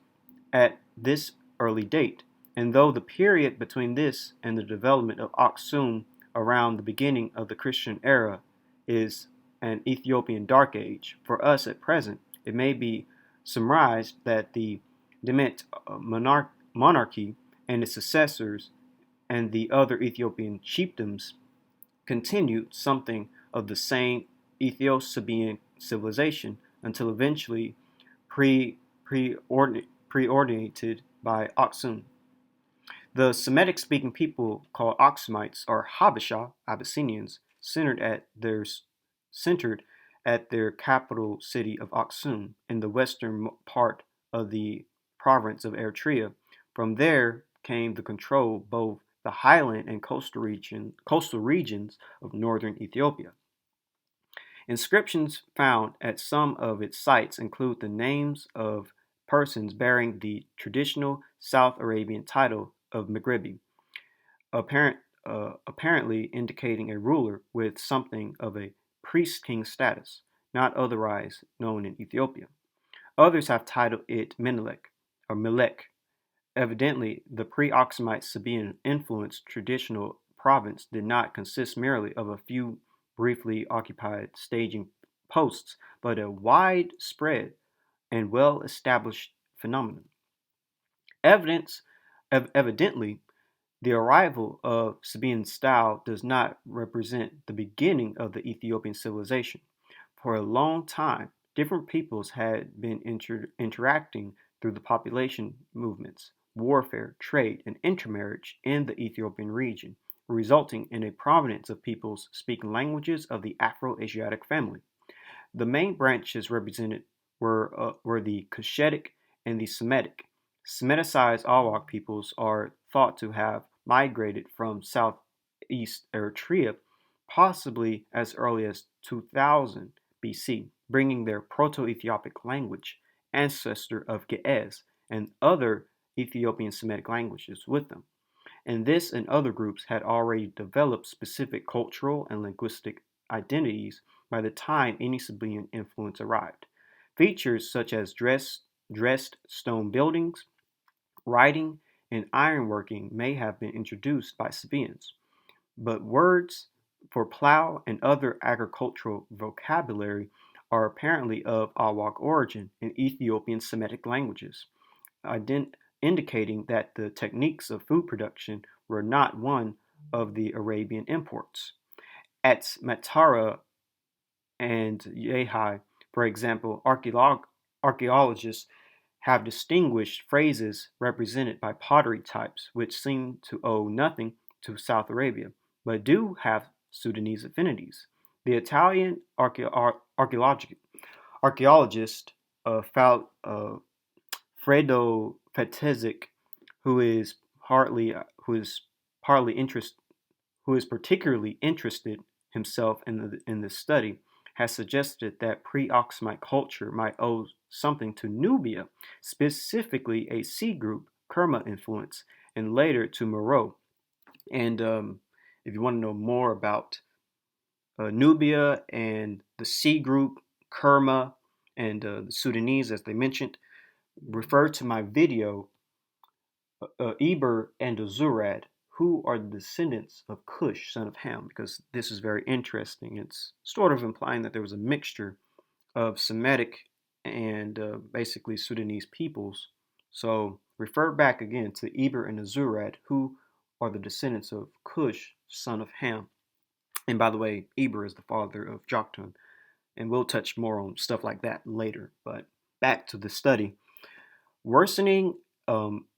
at this early date, and though the period between this and the development of Aksum around the beginning of the Christian era is an Ethiopian Dark Age, for us at present, it may be summarized that the Demet monarchy and its successors and the other Ethiopian chiefdoms continued something of the same Ethio-Sabaean civilization until eventually preordinated by Aksum. The Semitic-speaking people called Oxmites are Habesha, Abyssinians, centered at their capital city of Aksum in the western part of the province of Eritrea. From there came the control both the highland and coastal regions of northern Ethiopia. Inscriptions found at some of its sites include the names of persons bearing the traditional South Arabian title of Maghribi, apparent, apparently indicating a ruler with something of a priest-king status, not otherwise known in Ethiopia. Others have titled it Menelik or Melek. Evidently, the pre-Oximite Sabaean influenced traditional province did not consist merely of a few briefly occupied staging posts, but a widespread and well-established phenomenon. Evidently, the arrival of Sabaean style does not represent the beginning of the Ethiopian civilization. For a long time, different peoples had been interacting through the population movements, warfare, trade, and intermarriage in the Ethiopian region, resulting in a prominence of peoples speaking languages of the Afro-Asiatic family. The main branches represented were the Cushitic and the Semitic. Semiticized Awak peoples are thought to have migrated from southeast Eritrea possibly as early as 2000 BC, bringing their Proto-Ethiopic language, ancestor of Ge'ez, and other Ethiopian Semitic languages with them. And this and other groups had already developed specific cultural and linguistic identities by the time any Sabaean influence arrived. Features such as dressed stone buildings, writing, and ironworking may have been introduced by Sabaeans, but words for plow and other agricultural vocabulary are apparently of Awak origin in Ethiopian Semitic languages, indicating that the techniques of food production were not one of the Arabian imports. At Matara and Yehai, for example, archaeologists have distinguished phrases represented by pottery types which seem to owe nothing to South Arabia, but do have Sudanese affinities. The Italian archaeologist Fredo Fetezic, who is partly who is partly interest who is particularly interested himself in this study, has suggested that pre-Oximite culture might owe something to Nubia, specifically a C group Kerma influence, and later to Moreau. And if you want to know more about Nubia and the C group, Kerma, and the Sudanese, as they mentioned, refer to my video, Eber and Zurad, who are the descendants of Cush, son of Ham, because this is very interesting. It's sort of implying that there was a mixture of Semitic and basically Sudanese peoples. So refer back again to Eber and Zurad, who are the descendants of Cush, son of Ham. And by the way, Eber is the father of Joktan, and we'll touch more on stuff like that later. But back to the study. Worsening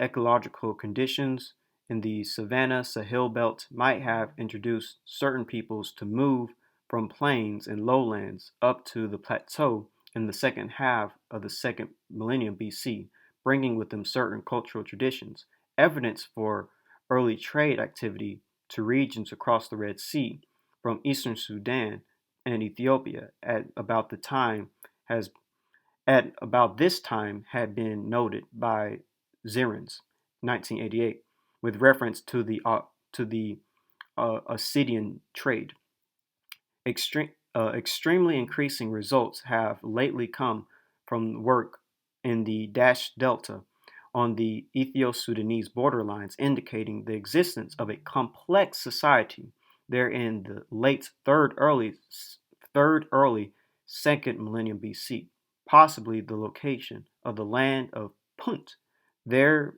ecological conditions in the savanna Sahel belt might have introduced certain peoples to move from plains and lowlands up to the plateau in the second half of the second millennium BC, bringing with them certain cultural traditions, evidence for early trade activity to regions across the Red Sea, from eastern Sudan and Ethiopia has at about this time had been noted by Zirins, 1988, with reference to the Assyrian trade. Extremely increasing results have lately come from work in the Dash Delta on the Ethio-Sudanese borderlines, indicating the existence of a complex society there in the late third early second millennium BC, possibly the location of the land of Punt. There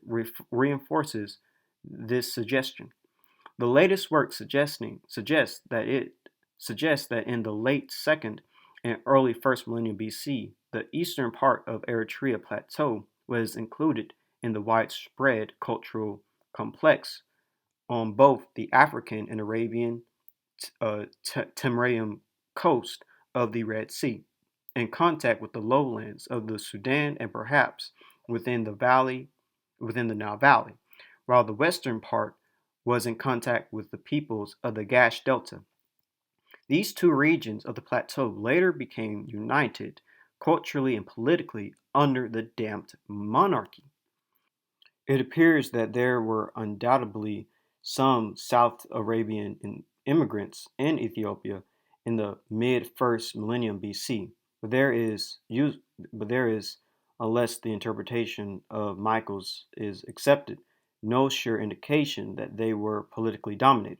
reinforces this suggestion. The latest work suggests that in the late second and early first millennium BC, the eastern part of Eritrea plateau was included in the widespread cultural complex on both the African and Arabian Tigrayam coast of the Red Sea, in contact with the lowlands of the Sudan and perhaps within within the Nile Valley, while the western part was in contact with the peoples of the Gash Delta. These two regions of the plateau later became united culturally and politically under the Damped monarchy. It appears that there were undoubtedly some South Arabian immigrants in Ethiopia in the mid first millennium BC, but but there is, unless the interpretation of Michael's is accepted, no sure indication that they were politically dominated.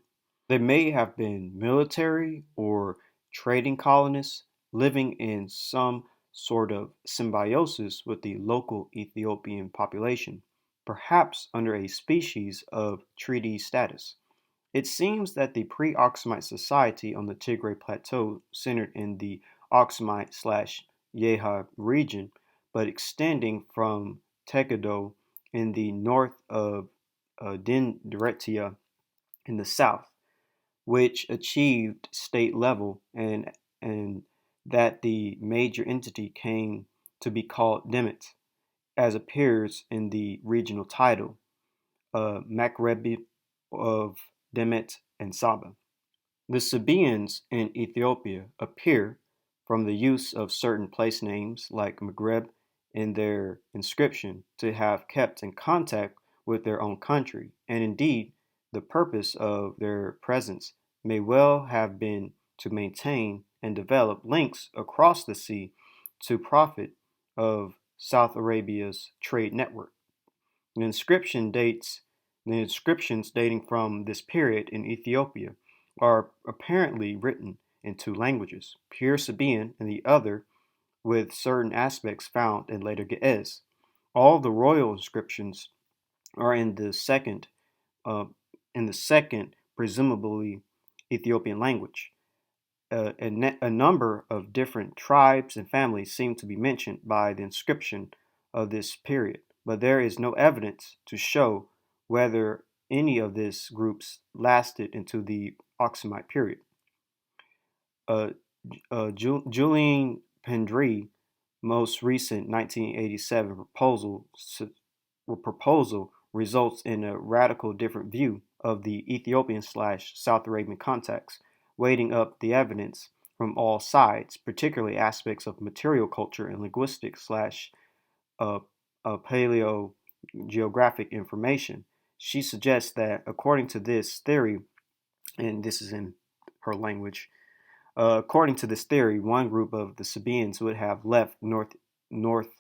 They may have been military or trading colonists living in some sort of symbiosis with the local Ethiopian population, perhaps under a species of treaty status. It seems that the pre-Oximite society on the Tigray Plateau centered in the Oxmite/Yeha region, but extending from Tegedo in the north of Dindiretia in the south, which achieved state level, and that the major entity came to be called Demet, as appears in the regional title, Makrebi of Demet and Saba. The Sabaeans in Ethiopia appear, from the use of certain place names like Maghreb in their inscription, to have kept in contact with their own country, and indeed the purpose of their presence may well have been to maintain and develop links across the sea to profit of South Arabia's trade network. The the inscriptions dating from this period in Ethiopia are apparently written in two languages, pure Sabaean and the other with certain aspects found in later Ge'ez. All the royal inscriptions are uh, in the second, presumably Ethiopian language. A number of different tribes and families seem to be mentioned by the inscription of this period, but there is no evidence to show whether any of these groups lasted into the Oximite period. Uh, Julian Pendry, most recent 1987 proposal results in a radical different view of the Ethiopian/South Arabian context, weighting up the evidence from all sides, particularly aspects of material culture and linguistic slash uh, paleogeographic information. She suggests that according to this theory, and this is in her language, according to this theory, one group of the Sabaeans would have left North North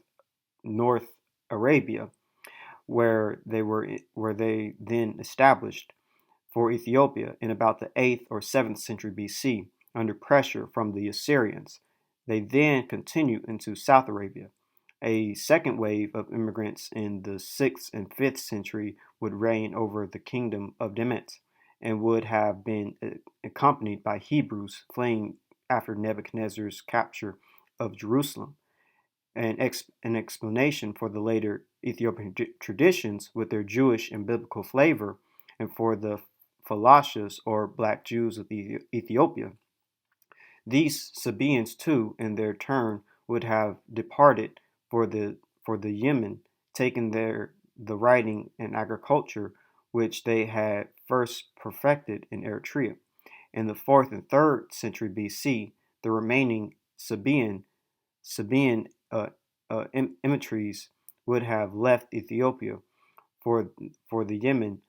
Arabia, where they then established for Ethiopia in about the 8th or 7th century BC under pressure from the Assyrians. They then continued into South Arabia. A second wave of immigrants in the 6th and 5th century would reign over the kingdom of Demet and would have been accompanied by Hebrews fleeing after Nebuchadnezzar's capture of Jerusalem. An explanation for the later Ethiopian traditions with their Jewish and biblical flavor, and for the Falashas or Black Jews of Ethiopia. These Sabaeans too, in their turn, would have departed for the Yemen, taking the writing and agriculture which they had first perfected in Eritrea. In the 4th and 3rd century BC, the remaining Sabaean Emetries would have left Ethiopia for the Yemen,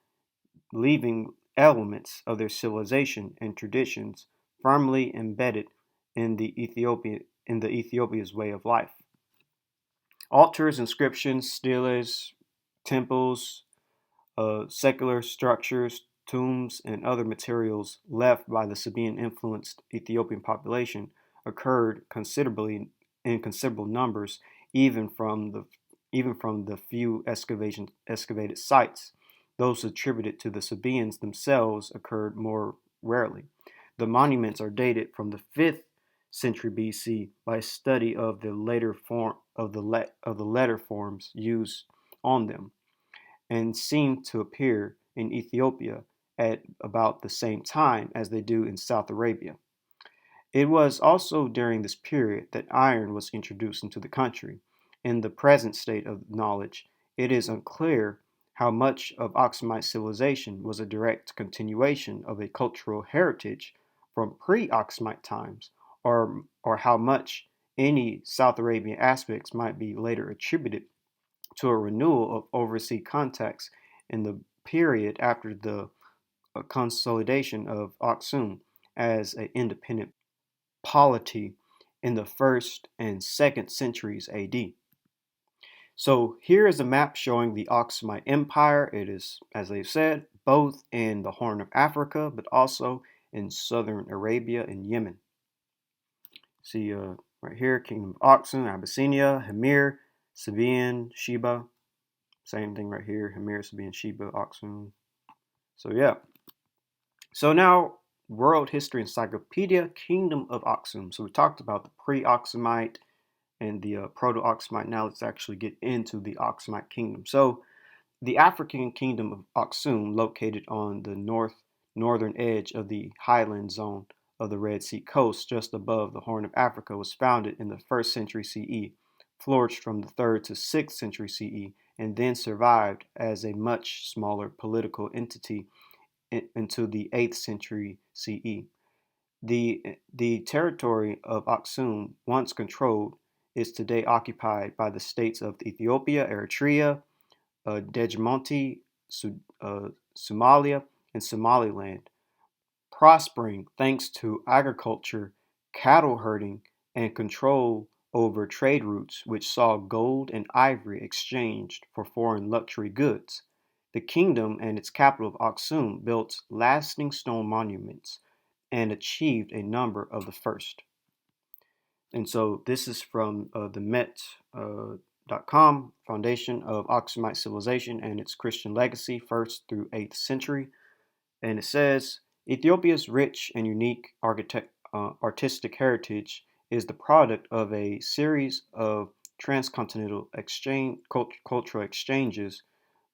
leaving elements of their civilization and traditions firmly embedded in the Ethiopia's way of life. Altars, inscriptions, steles, temples, secular structures, tombs, and other materials left by the Sabaean influenced Ethiopian population occurred considerably in considerable numbers, even from the few excavated sites. Those attributed to the Sabaeans themselves occurred more rarely. The monuments are dated from the 5th century BC by study of the later form of the letter forms used on them, and seem to appear in Ethiopia at about the same time as they do in South Arabia. It was also during this period that iron was introduced into the country, In the present state of knowledge, it is unclear how much of Oxmite civilization was a direct continuation of a cultural heritage from pre-Oxmite times, or how much any South Arabian aspects might be later attributed to a renewal of overseas contacts in the period after the consolidation of Aksum as an independent polity in the 1st and 2nd centuries AD. So here is a map showing the Oxmight Empire. It is, as they've said, both in the Horn of Africa, but also in southern Arabia and Yemen. See right here, Kingdom of Oxen, Abyssinia, Hamir, Sabaean, Sheba. Same thing right here, Hamir, Sabaean, Sheba, Oxen. So yeah. So now, World History Encyclopedia, Kingdom of Aksum. So we talked about the Pre-Oximite and the Proto-Oximite. Now let's actually get into the Oxmite Kingdom. So the African Kingdom of Aksum, located on the northern edge of the highland zone of the Red Sea coast, just above the Horn of Africa, was founded in the 1st century CE, flourished from the 3rd to 6th century CE, and then survived as a much smaller political entity into the 8th century CE. The territory of Aksum, once controlled, is today occupied by the states of Ethiopia, Eritrea, Djibouti, Somalia, and Somaliland, prospering thanks to agriculture, cattle herding, and control over trade routes, which saw gold and ivory exchanged for foreign luxury goods. The kingdom and its capital of Aksum built lasting stone monuments and achieved a number of the first. And so this is from the Met.com, Foundation of Oxmite Civilization and its Christian Legacy, 1st through 8th century. And it says, Ethiopia's rich and unique artistic heritage is the product of a series of transcontinental cultural exchanges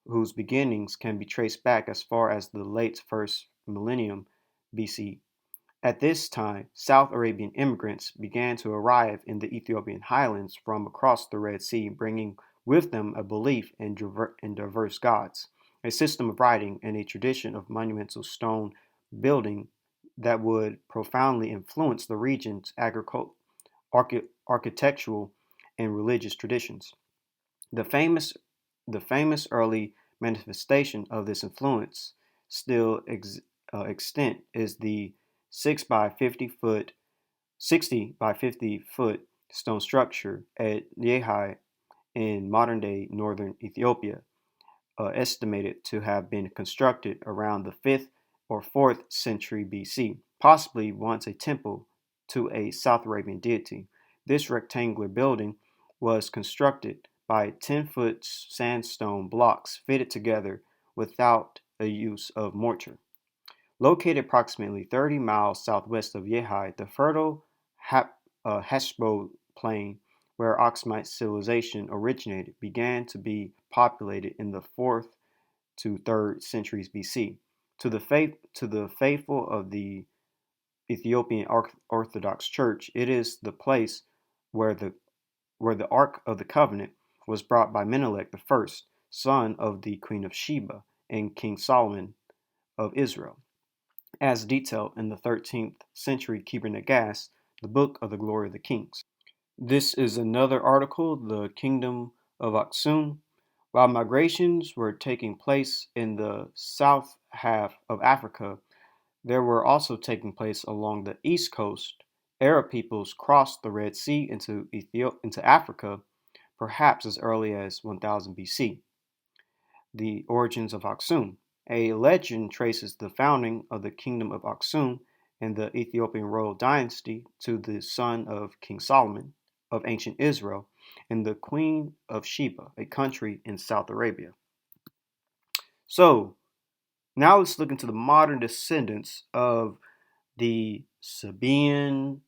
whose beginnings can be traced back as far as the late 1st millennium BC. At this time, South Arabian immigrants began to arrive in the Ethiopian highlands from across the Red Sea, bringing with them a belief in diverse gods, a system of writing, and a tradition of monumental stone building that would profoundly influence the region's architectural and religious traditions. The famous, the famous early manifestation of this influence, still extant, is the 60 by 50 foot stone structure at Yehi in modern day northern Ethiopia, estimated to have been constructed around the 5th or 4th century BC, possibly once a temple to a South Arabian deity. This rectangular building was constructed by 10-foot sandstone blocks fitted together without a use of mortar. Located approximately 30 miles southwest of Yehi, the fertile Hashbo plain, where Oxmite civilization originated, began to be populated in the 4th to 3rd centuries BC. To the faithful of the Ethiopian Orthodox Church, it is the place where the Ark of the Covenant was brought by Menelik I, son of the Queen of Sheba and King Solomon of Israel, as detailed in the 13th century Kebra Nagast, the Book of the Glory of the Kings. This is another article, The Kingdom of Aksum. While migrations were taking place in the south half of Africa, there were also taking place along the east coast. Arab peoples crossed the Red Sea into Africa, perhaps as early as 1000 BC. The Origins of Aksum. A legend traces the founding of the Kingdom of Aksum and the Ethiopian royal dynasty to the son of King Solomon of ancient Israel and the Queen of Sheba, a country in South Arabia. So, now let's look into the modern descendants of the Sabaean,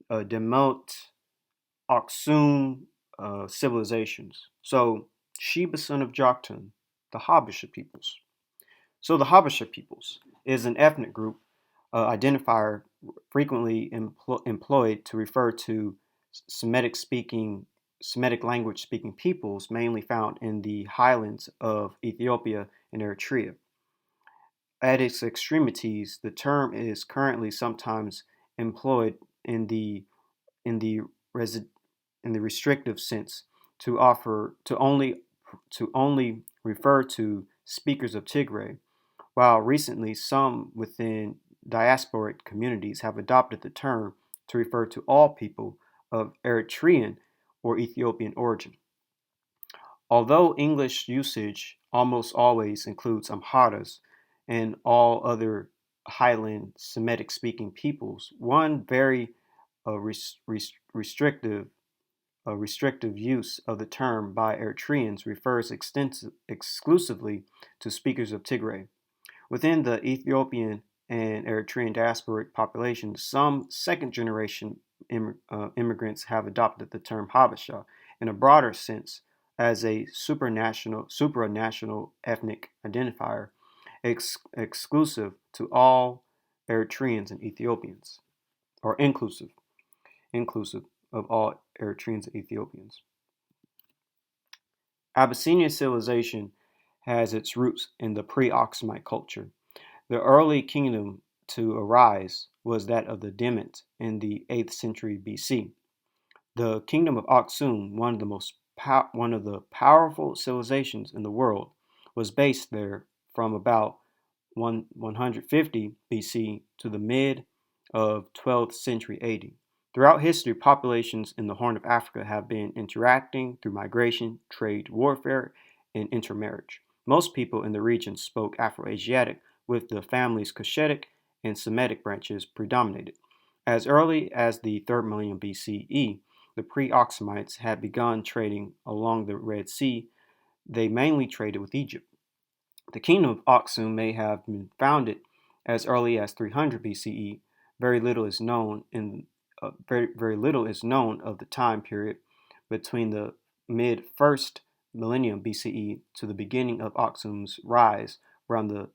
Demot, Aksum civilizations. So, Sheba, son of Joktan, the Habesha peoples. So the Habesha peoples is an ethnic group identifier frequently employed to refer to Semitic-speaking Semitic language speaking peoples mainly found in the highlands of Ethiopia and Eritrea. At its extremities, the term is currently sometimes employed in the resi- in the restrictive sense to offer to only refer to speakers of Tigray, while recently some within diasporic communities have adopted the term to refer to all people of Eritrean or Ethiopian origin. Although English usage almost always includes Amharas and all other Highland Semitic speaking peoples, one very restrictive restrictive use of the term by Eritreans refers exclusively to speakers of Tigray. Within the Ethiopian and Eritrean diasporic populations, some second generation immigrants have adopted the term Habesha in a broader sense as a supranational ethnic identifier exclusive to all Eritreans and Ethiopians, or inclusive of all Eritreans and Ethiopians. Abyssinian civilization has its roots in the pre-Oximite culture. The early kingdom to arise was that of the Demant in the 8th century BC. The kingdom of Aksum, one of the powerful civilizations in the world, was based there from about 150 BC to the mid of 12th century AD. Throughout history, populations in the Horn of Africa have been interacting through migration, trade, warfare, and intermarriage. Most people in the region spoke Afro-Asiatic, with the family's Cushitic and Semitic branches predominated. As early as the 3rd millennium BCE, the pre-Oximites had begun trading along the Red Sea. They mainly traded with Egypt. The kingdom of Aksum may have been founded as early as 300 BCE. Very little is known very little is known of the time period between the mid 1st millennium BCE to the beginning of Aksum's rise around the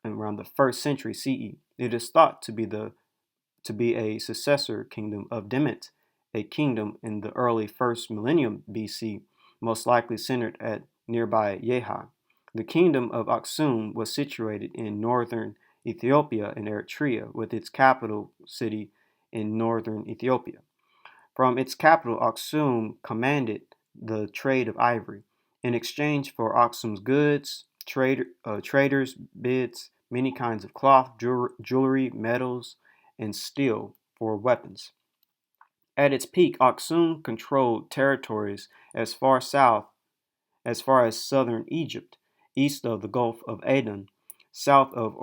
1st century CE. It is thought to be a successor kingdom of Demant, a kingdom in the early 1st millennium BC, most likely centered at nearby Yeha. The kingdom of Aksum was situated in northern Ethiopia and Eritrea, with its capital city in northern Ethiopia. From its capital, Aksum commanded the trade of ivory. In exchange for Aksum's goods, traders bids many kinds of cloth, jewelry, metals, and steel for weapons. At its peak, Aksum controlled territories as far as southern Egypt, east of the Gulf of Aden, south of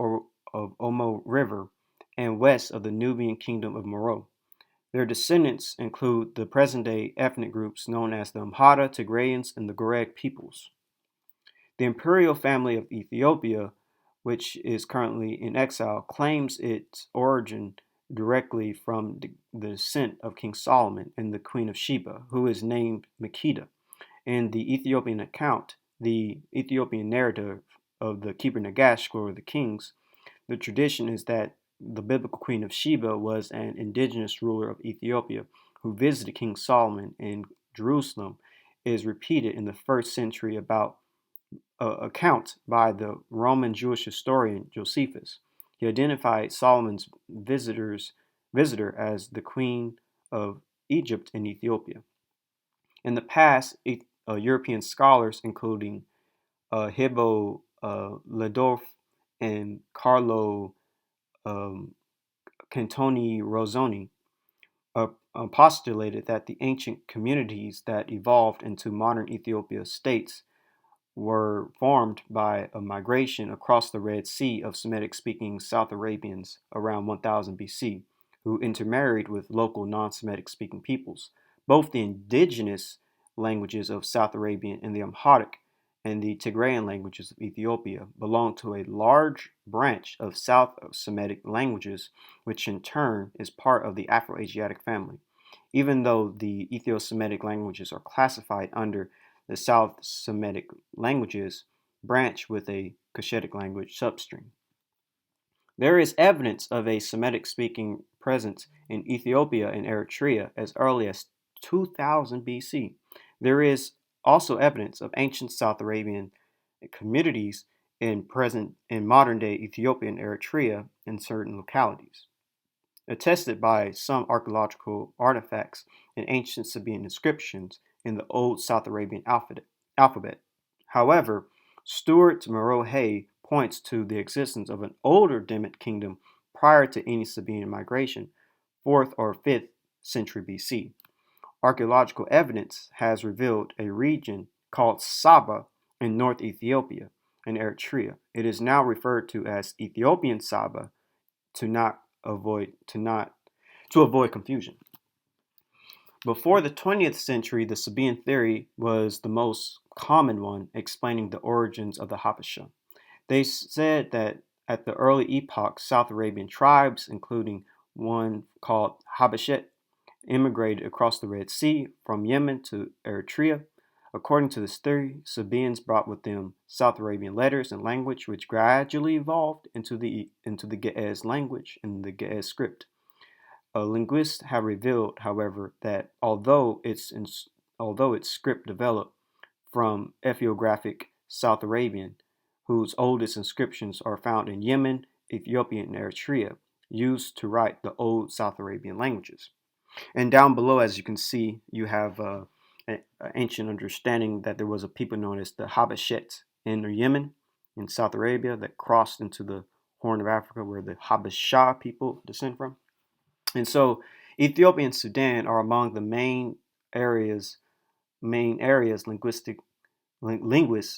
Omo River, and west of the Nubian kingdom of Moreau. Their descendants include the present-day ethnic groups known as the Amhara, Tigrayans, and the Goreg peoples. The imperial family of Ethiopia, which is currently in exile, claims its origin directly from the descent of King Solomon and the Queen of Sheba, who is named Makeda. In the Ethiopian account, the Ethiopian narrative of the Keeper Nagash Scroll of the Kings, the tradition is that the biblical Queen of Sheba was an indigenous ruler of Ethiopia who visited King Solomon in Jerusalem, is repeated in the 1st century account by the Roman Jewish historian Josephus. He identified Solomon's visitor as the Queen of Egypt and Ethiopia. In the past, European scholars, including Hippo Ledorf and Carlo Cantoni Rosoni, postulated that the ancient communities that evolved into modern Ethiopia states were formed by a migration across the Red Sea of Semitic-speaking South Arabians around 1000 BC, who intermarried with local non-Semitic speaking peoples. Both the indigenous languages of South Arabian and the Amharic and the Tigrayan languages of Ethiopia belong to a large branch of South Semitic languages, which in turn is part of the Afro-Asiatic family. Even though the Ethio-Semitic languages are classified under the South Semitic languages, branch with a Cushitic language substring. There is evidence of a Semitic speaking presence in Ethiopia and Eritrea as early as 2000 BC. There is also evidence of ancient South Arabian communities in modern day Ethiopia and Eritrea in certain localities, attested by some archaeological artifacts and ancient Sabaean inscriptions in the Old South Arabian alphabet. However, Stuart Moreau points to the existence of an older Demit kingdom prior to any Sabaean migration, 4th or 5th century BC. Archaeological evidence has revealed a region called Saba in North Ethiopia and Eritrea. It is now referred to as Ethiopian Saba to not avoid to avoid confusion. Before the 20th century, the Sabaean theory was the most common one explaining the origins of the Habesha. They said that at the early epoch, South Arabian tribes, including one called Habeshet, immigrated across the Red Sea from Yemen to Eritrea. According to this theory, Sabaeans brought with them South Arabian letters and language, which gradually evolved into the Ge'ez language and the Ge'ez script. Linguists have revealed, however, that although its script developed from Ethiographic South Arabian, whose oldest inscriptions are found in Yemen, Ethiopia, and Eritrea, used to write the old South Arabian languages. And down below, as you can see, you have an ancient understanding that there was a people known as the Habeshet in Yemen, in South Arabia, that crossed into the Horn of Africa, where the Habesha people descend from. And so Ethiopia and Sudan are among the main areas linguists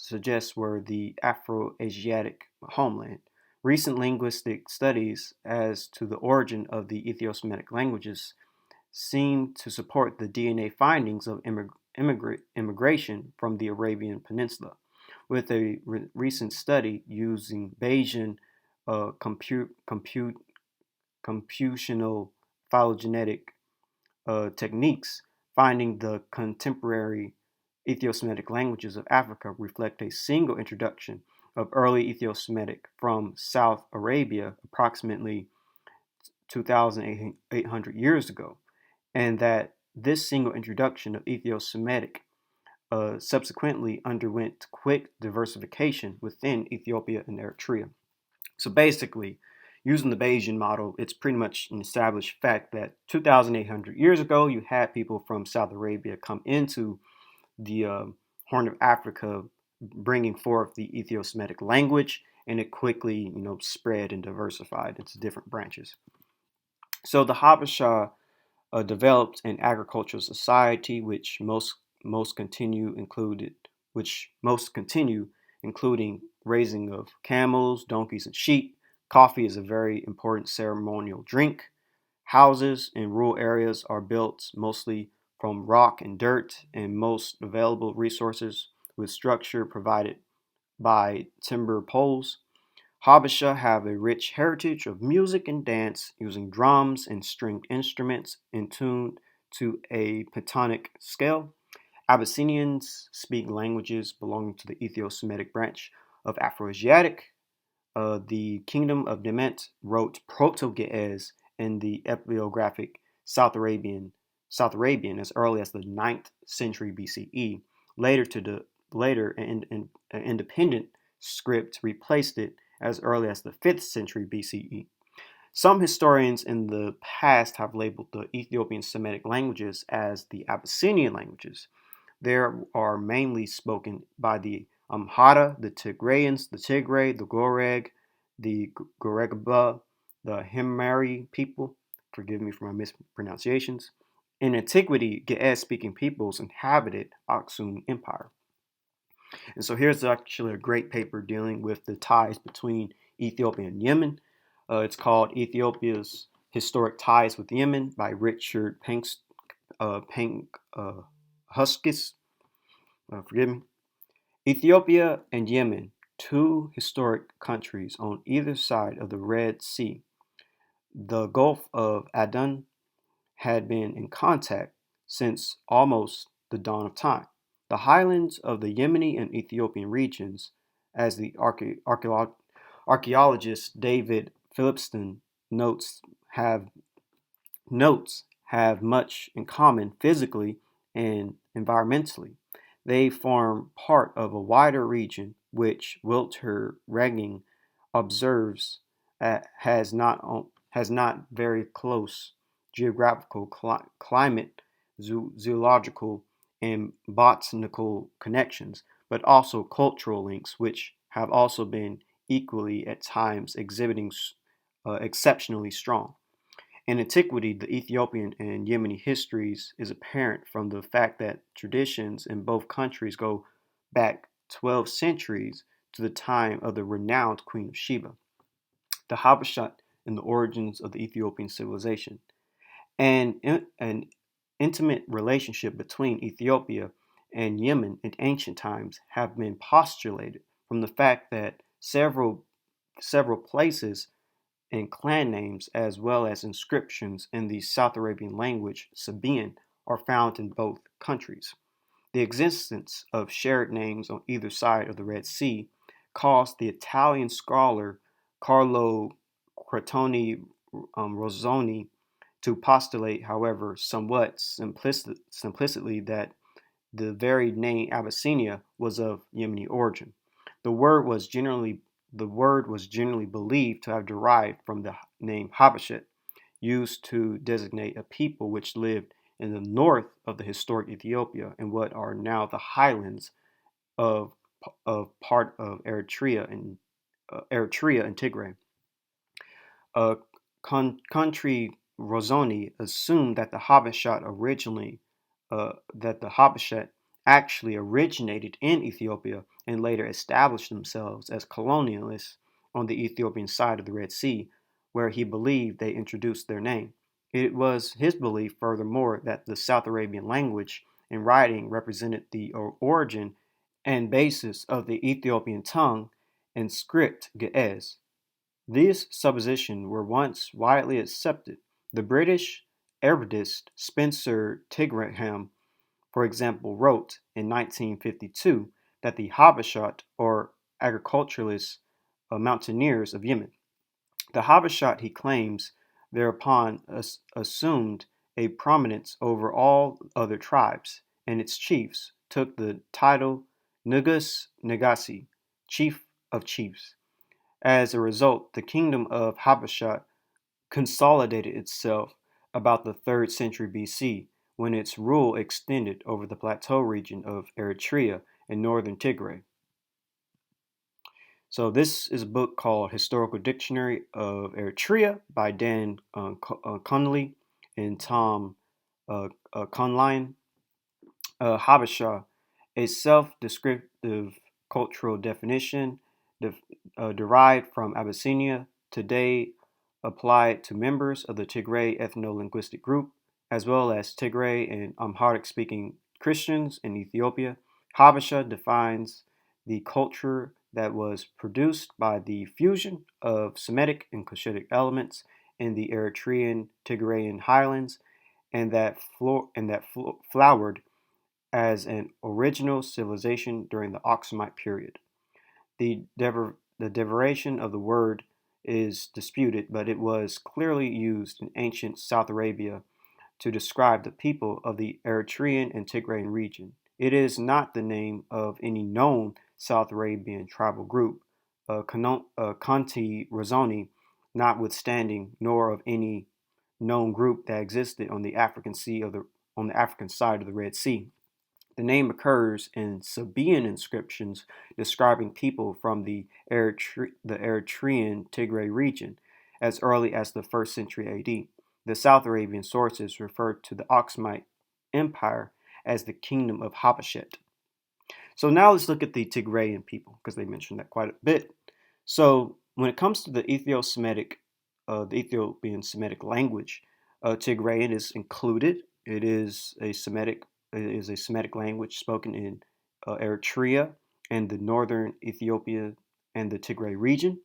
suggest were the Afro-Asiatic homeland. Recent linguistic studies as to the origin of the Ethio-Semitic languages seem to support the DNA findings of immigration from the Arabian Peninsula, with a recent study using Bayesian computational phylogenetic techniques, finding the contemporary Ethio-Semitic languages of Africa reflect a single introduction of early Ethio-Semitic from South Arabia approximately 2,800 years ago, and that this single introduction of Ethio-Semitic subsequently underwent quick diversification within Ethiopia and Eritrea. So basically, using the Bayesian model, it's pretty much an established fact that 2,800 years ago, you had people from South Arabia come into the Horn of Africa, bringing forth the Ethio-Semitic language, and it quickly, spread and diversified into different branches. So the Habesha developed an agricultural society which most continue, including raising of camels, donkeys, and sheep. Coffee is a very important ceremonial drink. Houses in rural areas are built mostly from rock and dirt and most available resources, with structure provided by timber poles. Habesha have a rich heritage of music and dance, using drums and stringed instruments in tune to a pentatonic scale. Abyssinians speak languages belonging to the Ethio-Semitic branch of Afro-Asiatic. The Kingdom of Dement wrote Proto-Ge'ez in the epigraphic South Arabian as early as the 9th century BCE. Later, an independent script replaced it as early as the 5th century BCE. Some historians in the past have labeled the Ethiopian Semitic languages as the Abyssinian languages. They are mainly spoken by the Amhara, the Tigrayans, the Tigray, the Goreg, the Goregba, the Himari people. Forgive me for my mispronunciations. In Antiquity, Ge'ez-speaking peoples inhabited Aksum Empire. And so here's actually a great paper dealing with the ties between Ethiopia and Yemen. It's called Ethiopia's Historic Ties with Yemen by Richard Huskis. Forgive me. Ethiopia and Yemen, two historic countries on either side of the Red Sea. The Gulf of Aden had been in contact since almost the dawn of time. The highlands of the Yemeni and Ethiopian regions, as the archaeologist David Philipston notes, have much in common physically and environmentally. They form part of a wider region which Wilter Regging observes has not very close geographical, climate, zoological, and botanical connections, but also cultural links, which have also been equally at times exhibiting exceptionally strong. In Antiquity, the Ethiopian and Yemeni histories is apparent from the fact that traditions in both countries go back 12 centuries to the time of the renowned Queen of Sheba, the Habashat, and the origins of the Ethiopian civilization. And an intimate relationship between Ethiopia and Yemen in ancient times have been postulated from the fact that several places and clan names, as well as inscriptions in the South Arabian language Sabaean, are found in both countries. The existence of shared names on either side of the Red Sea caused the Italian scholar Carlo Cretoni Rosoni to postulate, however, somewhat simplicitly, that the very name Abyssinia was of Yemeni origin. The word was generally believed to have derived from the name Habashet, used to designate a people which lived in the north of the historic Ethiopia in what are now the highlands of, part of Eritrea and Tigray. Country Rosoni assumed that the Habashat actually originated in Ethiopia and later established themselves as colonialists on the Ethiopian side of the Red Sea, where he believed they introduced their name. It was his belief, furthermore, that the South Arabian language and writing represented the origin and basis of the Ethiopian tongue and script Ge'ez. These suppositions were once widely accepted. The British erudite Spencer Tigraham, for example, wrote in 1952 that the Habashat or agriculturalists, mountaineers of Yemen. The Habashat, he claims, thereupon assumed a prominence over all other tribes, and its chiefs took the title Nugus Nagasi, chief of chiefs. As a result, the kingdom of Habashat consolidated itself about the 3rd century BC, when its rule extended over the plateau region of Eritrea and northern Tigray. So this is a book called Historical Dictionary of Eritrea by Dan Connolly and Tom Conline. Habasha, a self-descriptive cultural definition derived from Abyssinia, today applied to members of the Tigray ethno-linguistic group, as well as Tigray and Amharic-speaking Christians in Ethiopia. Habasha defines the culture that was produced by the fusion of Semitic and Cushitic elements in the Eritrean Tigrayan highlands, and that flowered as an original civilization during the Oximite period. The derivation of the word is disputed, but it was clearly used in ancient South Arabia to describe the people of the Eritrean and Tigrayan region. It is not the name of any known South Arabian tribal group, Conti Razoni notwithstanding, nor of any known group that existed on the African side of the Red Sea. The name occurs in Sabaean inscriptions describing people from the Eritrean Tigray region as early as the 1st century AD. The South Arabian sources refer to the Oxmight Empire as the Kingdom of Habashet. So now let's look at the Tigrayan people, because they mentioned that quite a bit. So when it comes to the Ethiopian Semitic language, Tigrayan is included. It is a Semitic language spoken in Eritrea and the northern Ethiopia and the Tigray region.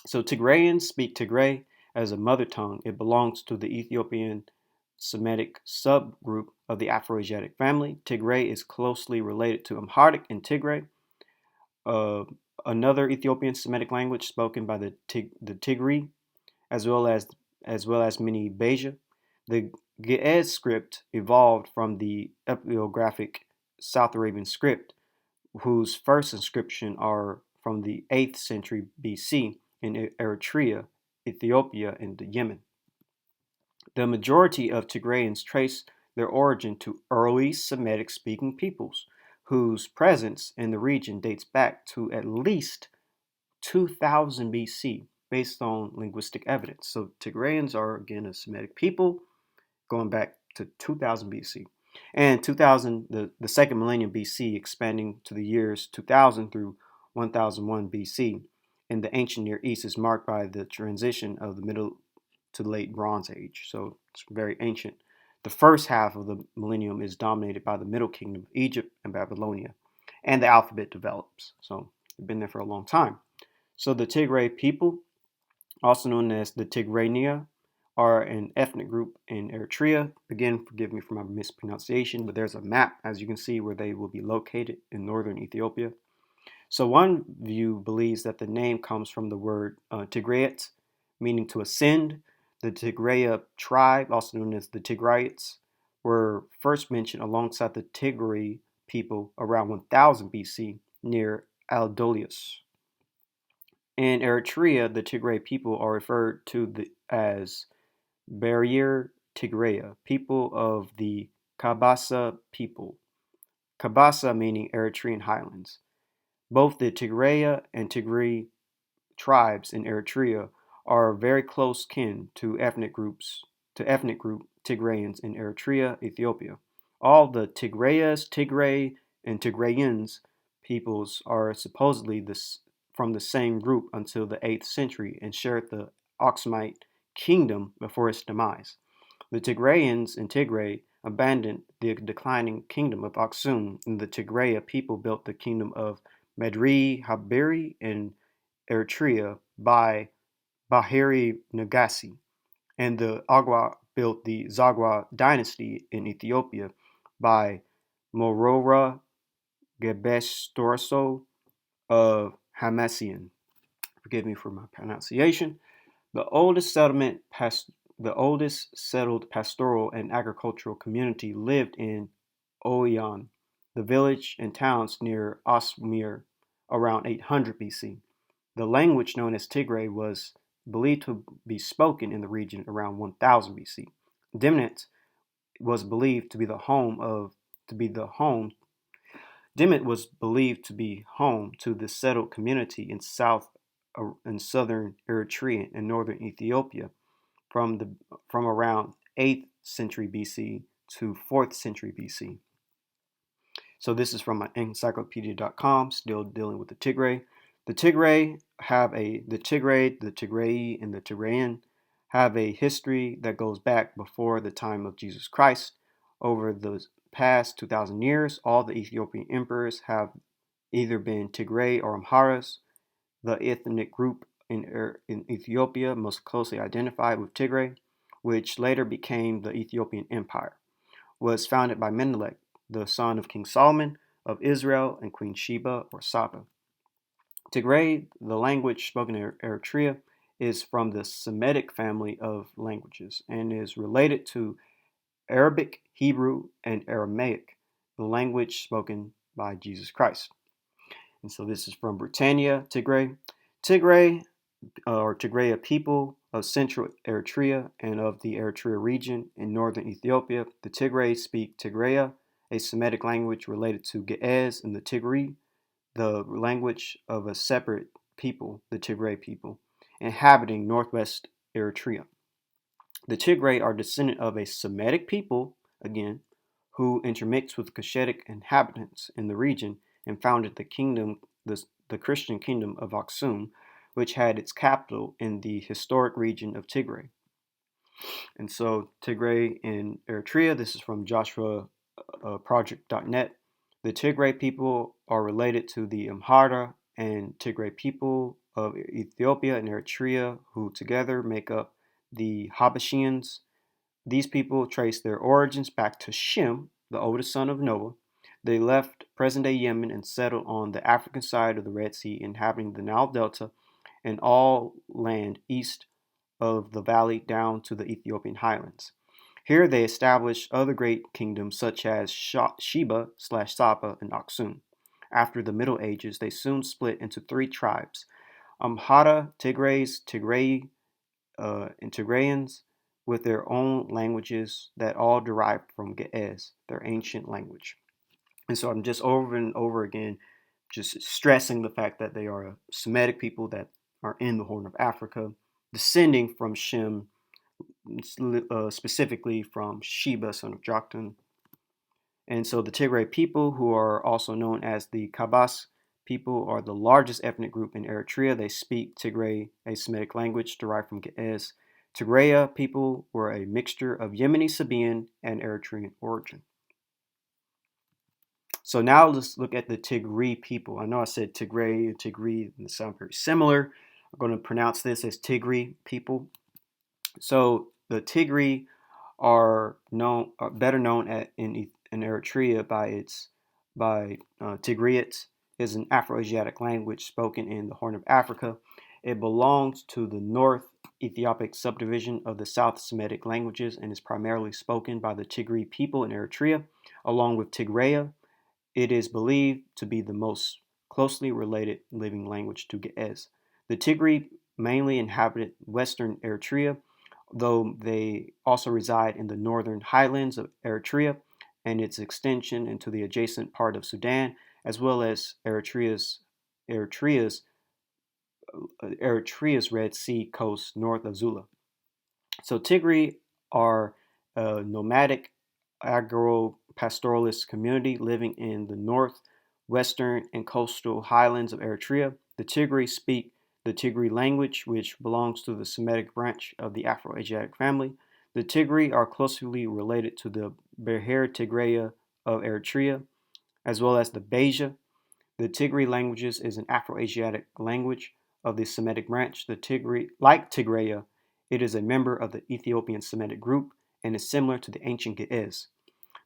So Tigrayans speak Tigray as a mother tongue. It belongs to the Ethiopian Semitic subgroup of the Afroasiatic family. Tigray is closely related to Amharic and Tigray, another Ethiopian Semitic language spoken by the Tigri, as well as many Beja. The Ge'ez script evolved from the epigraphic South Arabian script, whose first inscription are from the 8th century BC in Eritrea, Ethiopia, and Yemen. The majority of Tigrayans trace their origin to early Semitic-speaking peoples, whose presence in the region dates back to at least 2000 BC, based on linguistic evidence. So Tigrayans are, again, a Semitic people going back to 2000 BC. And 2000, the second millennium BC, expanding to the years 2000 through 1001 BC, in the ancient Near East is marked by the transition of the Middle to the Late Bronze Age. So it's very ancient. The first half of the millennium is dominated by the Middle Kingdom of Egypt and Babylonia, and the alphabet develops. So they've been there for a long time. So the Tigray people, also known as the Tigrania, are an ethnic group in Eritrea. Again, forgive me for my mispronunciation, but there's a map, as you can see, where they will be located in northern Ethiopia. So one view believes that the name comes from the word Tigrayet, meaning to ascend. The Tigraya tribe, also known as the Tigrayites, were first mentioned alongside the Tigray people around 1000 BC near Aldolius. In Eritrea, the Tigray people are referred to as Barrier Tigraya, people of the Kabasa people. Kabasa meaning Eritrean highlands. Both the Tigraya and Tigray tribes in Eritrea are very close kin to ethnic group Tigrayans in Eritrea, Ethiopia. All the Tigrayas, Tigray, and Tigrayans peoples are supposedly from the same group until the 8th century and shared the Oxmite kingdom before its demise. The Tigrayans in Tigray abandoned the declining kingdom of Aksum, and the Tigraya people built the kingdom of Medri Habiri in Eritrea by Bahiri Nagasi, and the Agwa built the Zagwa dynasty in Ethiopia by Moreau Gebestorso of Hamasien. Forgive me for my pronunciation. The oldest settled pastoral and agricultural community lived in Oion, the village and towns near Osmir, around 800 BC. The language known as Tigray was believed to be spoken in the region around 1000 BC. Dimnit was believed to be home to the settled community in southern Eritrea and northern Ethiopia from around 8th century BC to 4th century BC. So this is from my Encyclopedia.com, still dealing with the Tigray. The Tigray, the Tigrayi, and the Tigrayan have a history that goes back before the time of Jesus Christ. Over the past 2,000 years, all the Ethiopian emperors have either been Tigray or Amharas, the ethnic group in Ethiopia most closely identified with Tigray, which later became the Ethiopian Empire, was founded by Menelik, the son of King Solomon of Israel and Queen Sheba or Saba. Tigray, the language spoken in Eritrea, is from the Semitic family of languages and is related to Arabic, Hebrew, and Aramaic, the language spoken by Jesus Christ. And so this is from Britannia, Tigray. Tigray, or Tigraya people of central Eritrea and of the Eritrea region in northern Ethiopia. The Tigray speak Tigraya, a Semitic language related to Ge'ez and the Tigray, the language of a separate people, the Tigray people, inhabiting northwest Eritrea. The Tigray are descendant of a Semitic people, again, who intermixed with Cushitic inhabitants in the region and founded the Christian kingdom of Aksum, which had its capital in the historic region of Tigray. And so Tigray in Eritrea, this is from JoshuaProject.net. The Tigray people are related to the Amhara and Tigray people of Ethiopia and Eritrea, who together make up the Habashians. These people trace their origins back to Shem, the oldest son of Noah. They left present-day Yemen and settled on the African side of the Red Sea, inhabiting the Nile Delta and all land east of the valley down to the Ethiopian highlands. Here they established other great kingdoms such as Sheba/Saba and Aksum. After the Middle Ages, they soon split into three tribes: Amhara, Tigray, and Tigrayans, with their own languages that all derived from Ge'ez, their ancient language. And so I'm just over and over again just stressing the fact that they are a Semitic people that are in the Horn of Africa, descending from Shem, specifically from Sheba, son of Joktan. And so the Tigray people, who are also known as the Kabas people, are the largest ethnic group in Eritrea. They speak Tigray, a Semitic language derived from Ge'ez. Tigraya people were a mixture of Yemeni, Sabaean, and Eritrean origin. So now let's look at the Tigray people. I know I said Tigray and Tigray, and they sound very similar. I'm going to pronounce this as Tigray people. So the Tigray are better known in Eritrea by Tigrayot, is an Afro-Asiatic language spoken in the Horn of Africa. It belongs to the North Ethiopic subdivision of the South Semitic languages and is primarily spoken by the Tigray people in Eritrea, along with Tigraya. It is believed to be the most closely related living language to Ge'ez. The Tigray mainly inhabited western Eritrea, though they also reside in the northern highlands of Eritrea and its extension into the adjacent part of Sudan, as well as Eritrea's Red Sea coast north of Zula. So Tigray are a nomadic agro-pastoralist community living in the northwestern and coastal highlands of Eritrea. The Tigray speak the Tigray language, which belongs to the Semitic branch of the Afro-Asiatic family. The Tigray are closely related to the Beher Tigraya of Eritrea, as well as the Beja. The Tigray languages is an Afro-Asiatic language of the Semitic branch. The Tigray, like Tigraya, it is a member of the Ethiopian Semitic group and is similar to the ancient Ge'ez.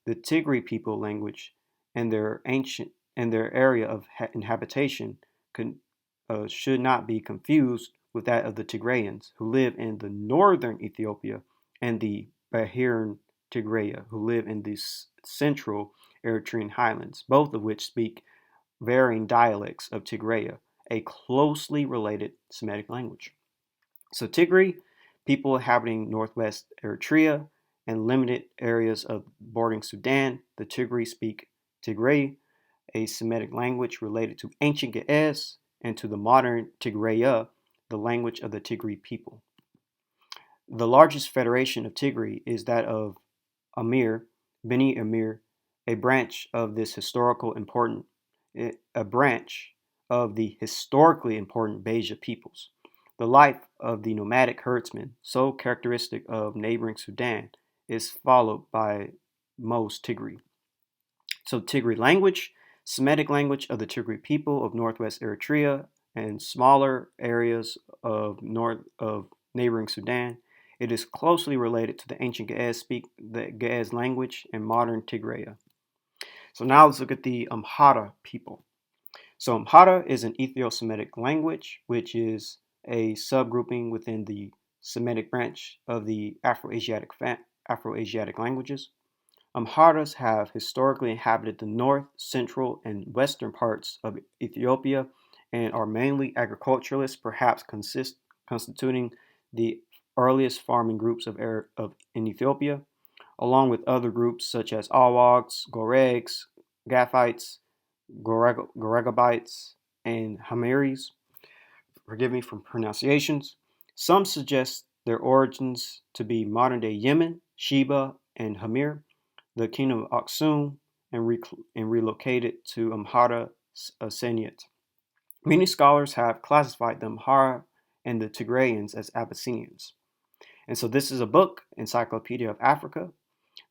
The Tigray people language and their area of inhabitation should not be confused with that of the Tigrayans, who live in the northern Ethiopia, and the Behiran Tigraya, who live in the central Eritrean highlands, both of which speak varying dialects of Tigraya, a closely related Semitic language. So Tigray, people inhabiting northwest Eritrea and limited areas of bordering Sudan. The Tigray speak Tigray, a Semitic language related to ancient Ge'ez and to the modern Tigraya, the language of the Tigray people. The largest federation of Tigray is that of Beni Amir, a branch of this a branch of the historically important Beja peoples. The life of the nomadic herdsman, so characteristic of neighboring Sudan, is followed by most Tigray. So Tigray language, Semitic language of the Tigray people of northwest Eritrea and smaller areas of neighboring Sudan. It is closely related to the ancient the Ge'ez language and modern Tigraya. So now let's look at the Amhara people. So Amhara is an Ethio-Semitic language, which is a subgrouping within the Semitic branch of the Afro-Asiatic languages. Amharas have historically inhabited the north, central, and western parts of Ethiopia and are mainly agriculturalists, perhaps constituting the earliest farming groups in Ethiopia, along with other groups such as Awags, Goregs, Gathites, Goregabites, and Hamiris. Forgive me for pronunciations. Some suggest their origins to be modern-day Yemen, Sheba, and Hamir, the kingdom of Aksum, and relocated to Amhara Saniat. Many scholars have classified the Amhara and the Tigrayans as Abyssinians. And so this is a book, Encyclopedia of Africa,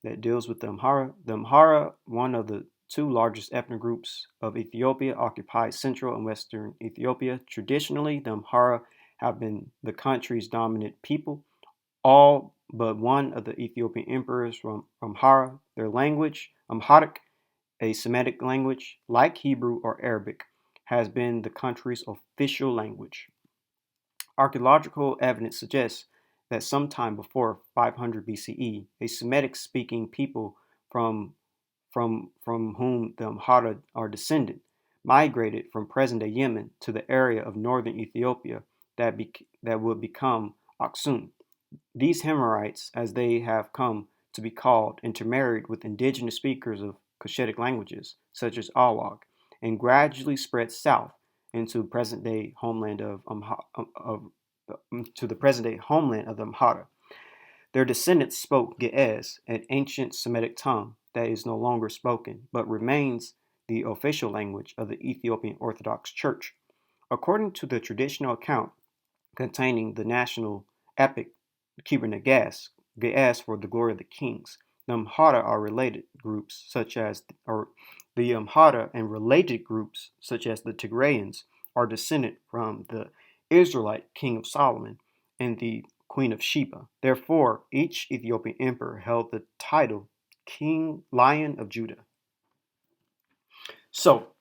that deals with the Amhara. The Amhara, one of the two largest ethnic groups of Ethiopia, occupies central and western Ethiopia. Traditionally, the Amhara have been the country's dominant people. All but one of the Ethiopian emperors from Amhara. Their language, Amharic, a Semitic language like Hebrew or Arabic, has been the country's official language. Archaeological evidence suggests that sometime before 500 BCE, a Semitic-speaking people from, from whom the Amhara are descended migrated from present-day Yemen to the area of northern Ethiopia that would become Aksum. These Himyarites, as they have come to be called, intermarried with indigenous speakers of Cushitic languages, such as Awag, and gradually spread south into present-day homeland to the present-day homeland of the Amhara. Their descendants spoke Ge'ez, an ancient Semitic tongue that is no longer spoken, but remains the official language of the Ethiopian Orthodox Church. According to the traditional account containing the national epic Kibra Ge'ez for the glory of the kings, the Amhara are related groups such as, or the Amhara and related groups such as the Tigrayans are descended from the Israelite king of Solomon and the Queen of Sheba. Therefore, each Ethiopian emperor held the title King Lion of Judah. So,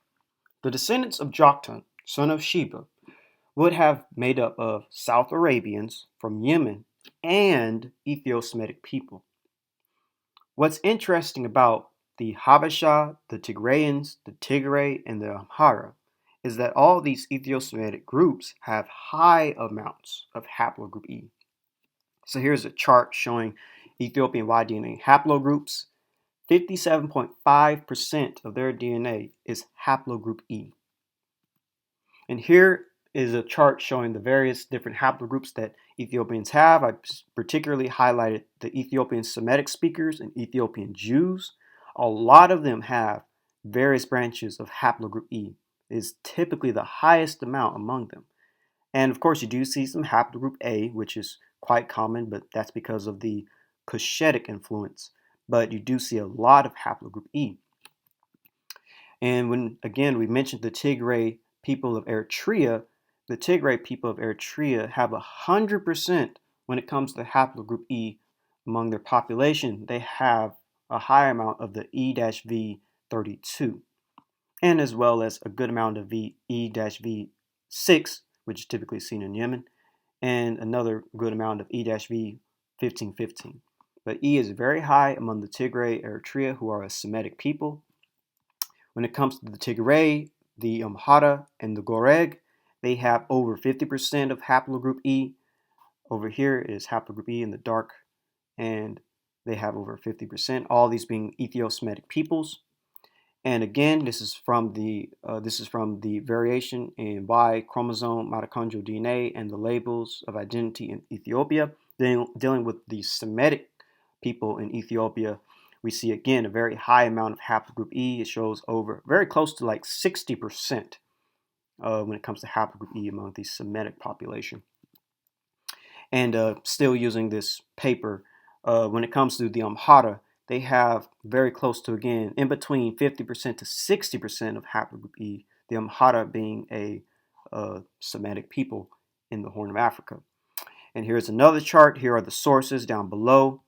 the descendants of Joktan, son of Sheba, would have made up of South Arabians from Yemen and Ethio-Semitic people. What's interesting about the Habasha, the Tigrayans, the Tigray, and the Amhara is that all these Ethio-Semitic groups have high amounts of haplogroup E. So here's a chart showing Ethiopian Y-DNA haplogroups. 57.5% of their DNA is haplogroup E. And here is a chart showing the various different haplogroups that Ethiopians have. I particularly highlighted the Ethiopian Semitic speakers and Ethiopian Jews. A lot of them have various branches of haplogroup E. It is typically the highest amount among them. And of course, you do see some haplogroup A, which is quite common, but that's because of the Cushitic influence. But you do see a lot of haplogroup E. And when, again, we mentioned the Tigray people of Eritrea, the Tigray people of Eritrea have 100% when it comes to haplogroup E among their population. They have a high amount of the E-V32, and as well as a good amount of E-V6, which is typically seen in Yemen, and another good amount of E-V1515. But E is very high among the Tigray Eritrea, who are a Semitic people. When it comes to the Tigray, the Amhara, and the Goreg, they have over 50% of haplogroup E. Over here is haplogroup E in the dark, and they have over 50%. All these being Ethio-Semitic peoples. And again, this is from the variation in Y chromosome, mitochondrial DNA, and the labels of identity in Ethiopia. Then dealing with the Semitic people in Ethiopia, we see again a very high amount of haplogroup E. It shows over very close to like 60% when it comes to haplogroup E among the Semitic population. And still using this paper, when it comes to the Amhara, they have very close to, again, in between 50% to 60% of haplogroup E, the Amhara being a Semitic people in the Horn of Africa. And here's another chart. Here are the sources down below.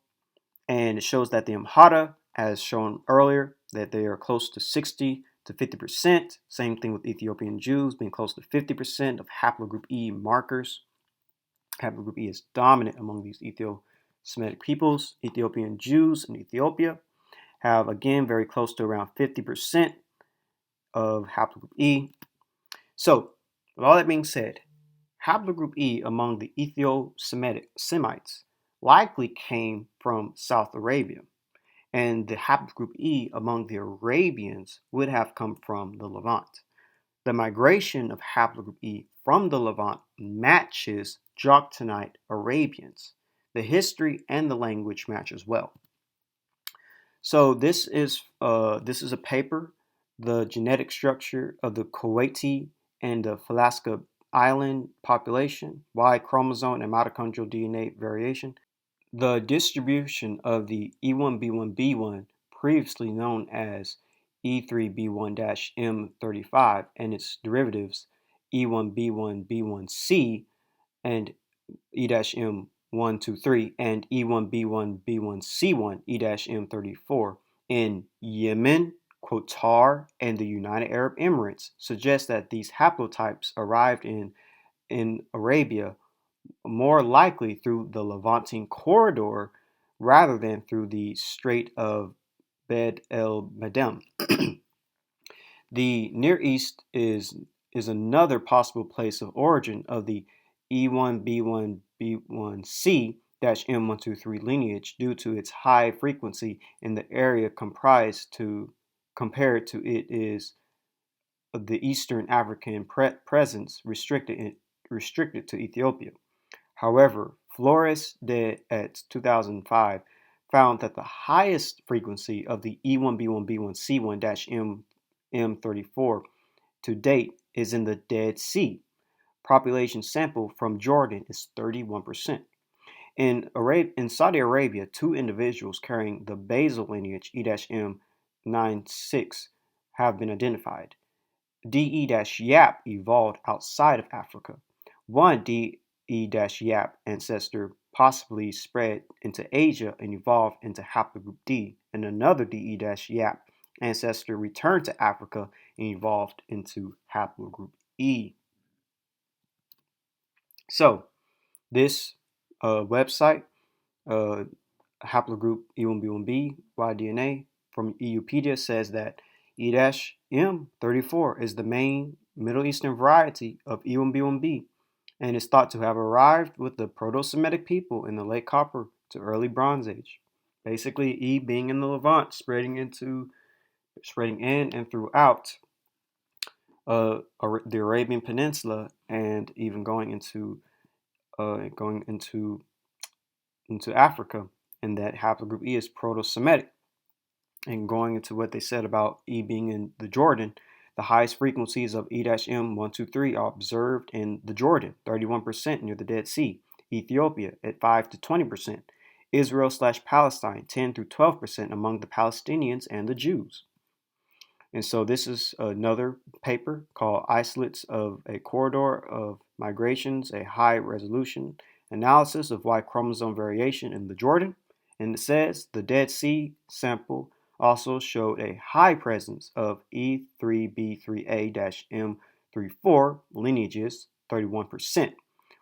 And it shows that the Amhara, as shown earlier, that they are close to 60 to 50%. Same thing with Ethiopian Jews being close to 50% of haplogroup E markers. Haplogroup E is dominant among these Ethio-Semitic peoples. Ethiopian Jews in Ethiopia have, again, very close to around 50% of haplogroup E. So, with all that being said, haplogroup E among the Ethio-Semitic Semites likely came from South Arabia, and the haplogroup E among the Arabians would have come from the Levant. The migration of haplogroup E from the Levant matches Joktanite Arabians. The history and the language match as well. So this is a paper, the genetic structure of the Kuwaiti and the Alaska Island population, Y chromosome and mitochondrial DNA variation. The distribution of the E1B1B1, previously known as E3B1-M35, and its derivatives E1B1B1C and E-M123 and E1B1B1C1 E-M34 in Yemen, Qatar, and the United Arab Emirates suggest that these haplotypes arrived in Arabia more likely through the Levantine corridor rather than through the Strait of Bab el-Mandeb. The Near East is another possible place of origin of the E1B1B1C-M123 lineage due to its high frequency in the area compared to it is the Eastern African presence restricted to Ethiopia. However, Flores et 2005 found that the highest frequency of the E1B1B1C1-M34 to date is in the Dead Sea. Population sample from Jordan is 31%. In Saudi Arabia, two individuals carrying the basal lineage E-M96 have been identified. DE-Yap evolved outside of Africa. One DE-Yap ancestor possibly spread into Asia and evolved into haplogroup D, and another DE-Yap ancestor returned to Africa and evolved into haplogroup E. So, this website, haplogroup E1B1B Y-DNA from Eupedia says that E-M34 is the main Middle Eastern variety of E1B1B and is thought to have arrived with the Proto-Semitic people in the late Copper to early Bronze Age. Basically, E being in the Levant, spreading in and throughout the Arabian Peninsula, and even going into Africa, and that haplogroup E is Proto-Semitic. And going into what they said about E being in the Jordan, the highest frequencies of E-M123 are observed in the Jordan, 31% near the Dead Sea, Ethiopia at 5 to 20%, Israel/Palestine, 10 through 12% among the Palestinians and the Jews. And so this is another paper called Isolates of a Corridor of Migrations, a High Resolution Analysis of Y Chromosome Variation in the Jordan. And it says the Dead Sea sample also showed a high presence of E3B3A-M34 lineages, 31%,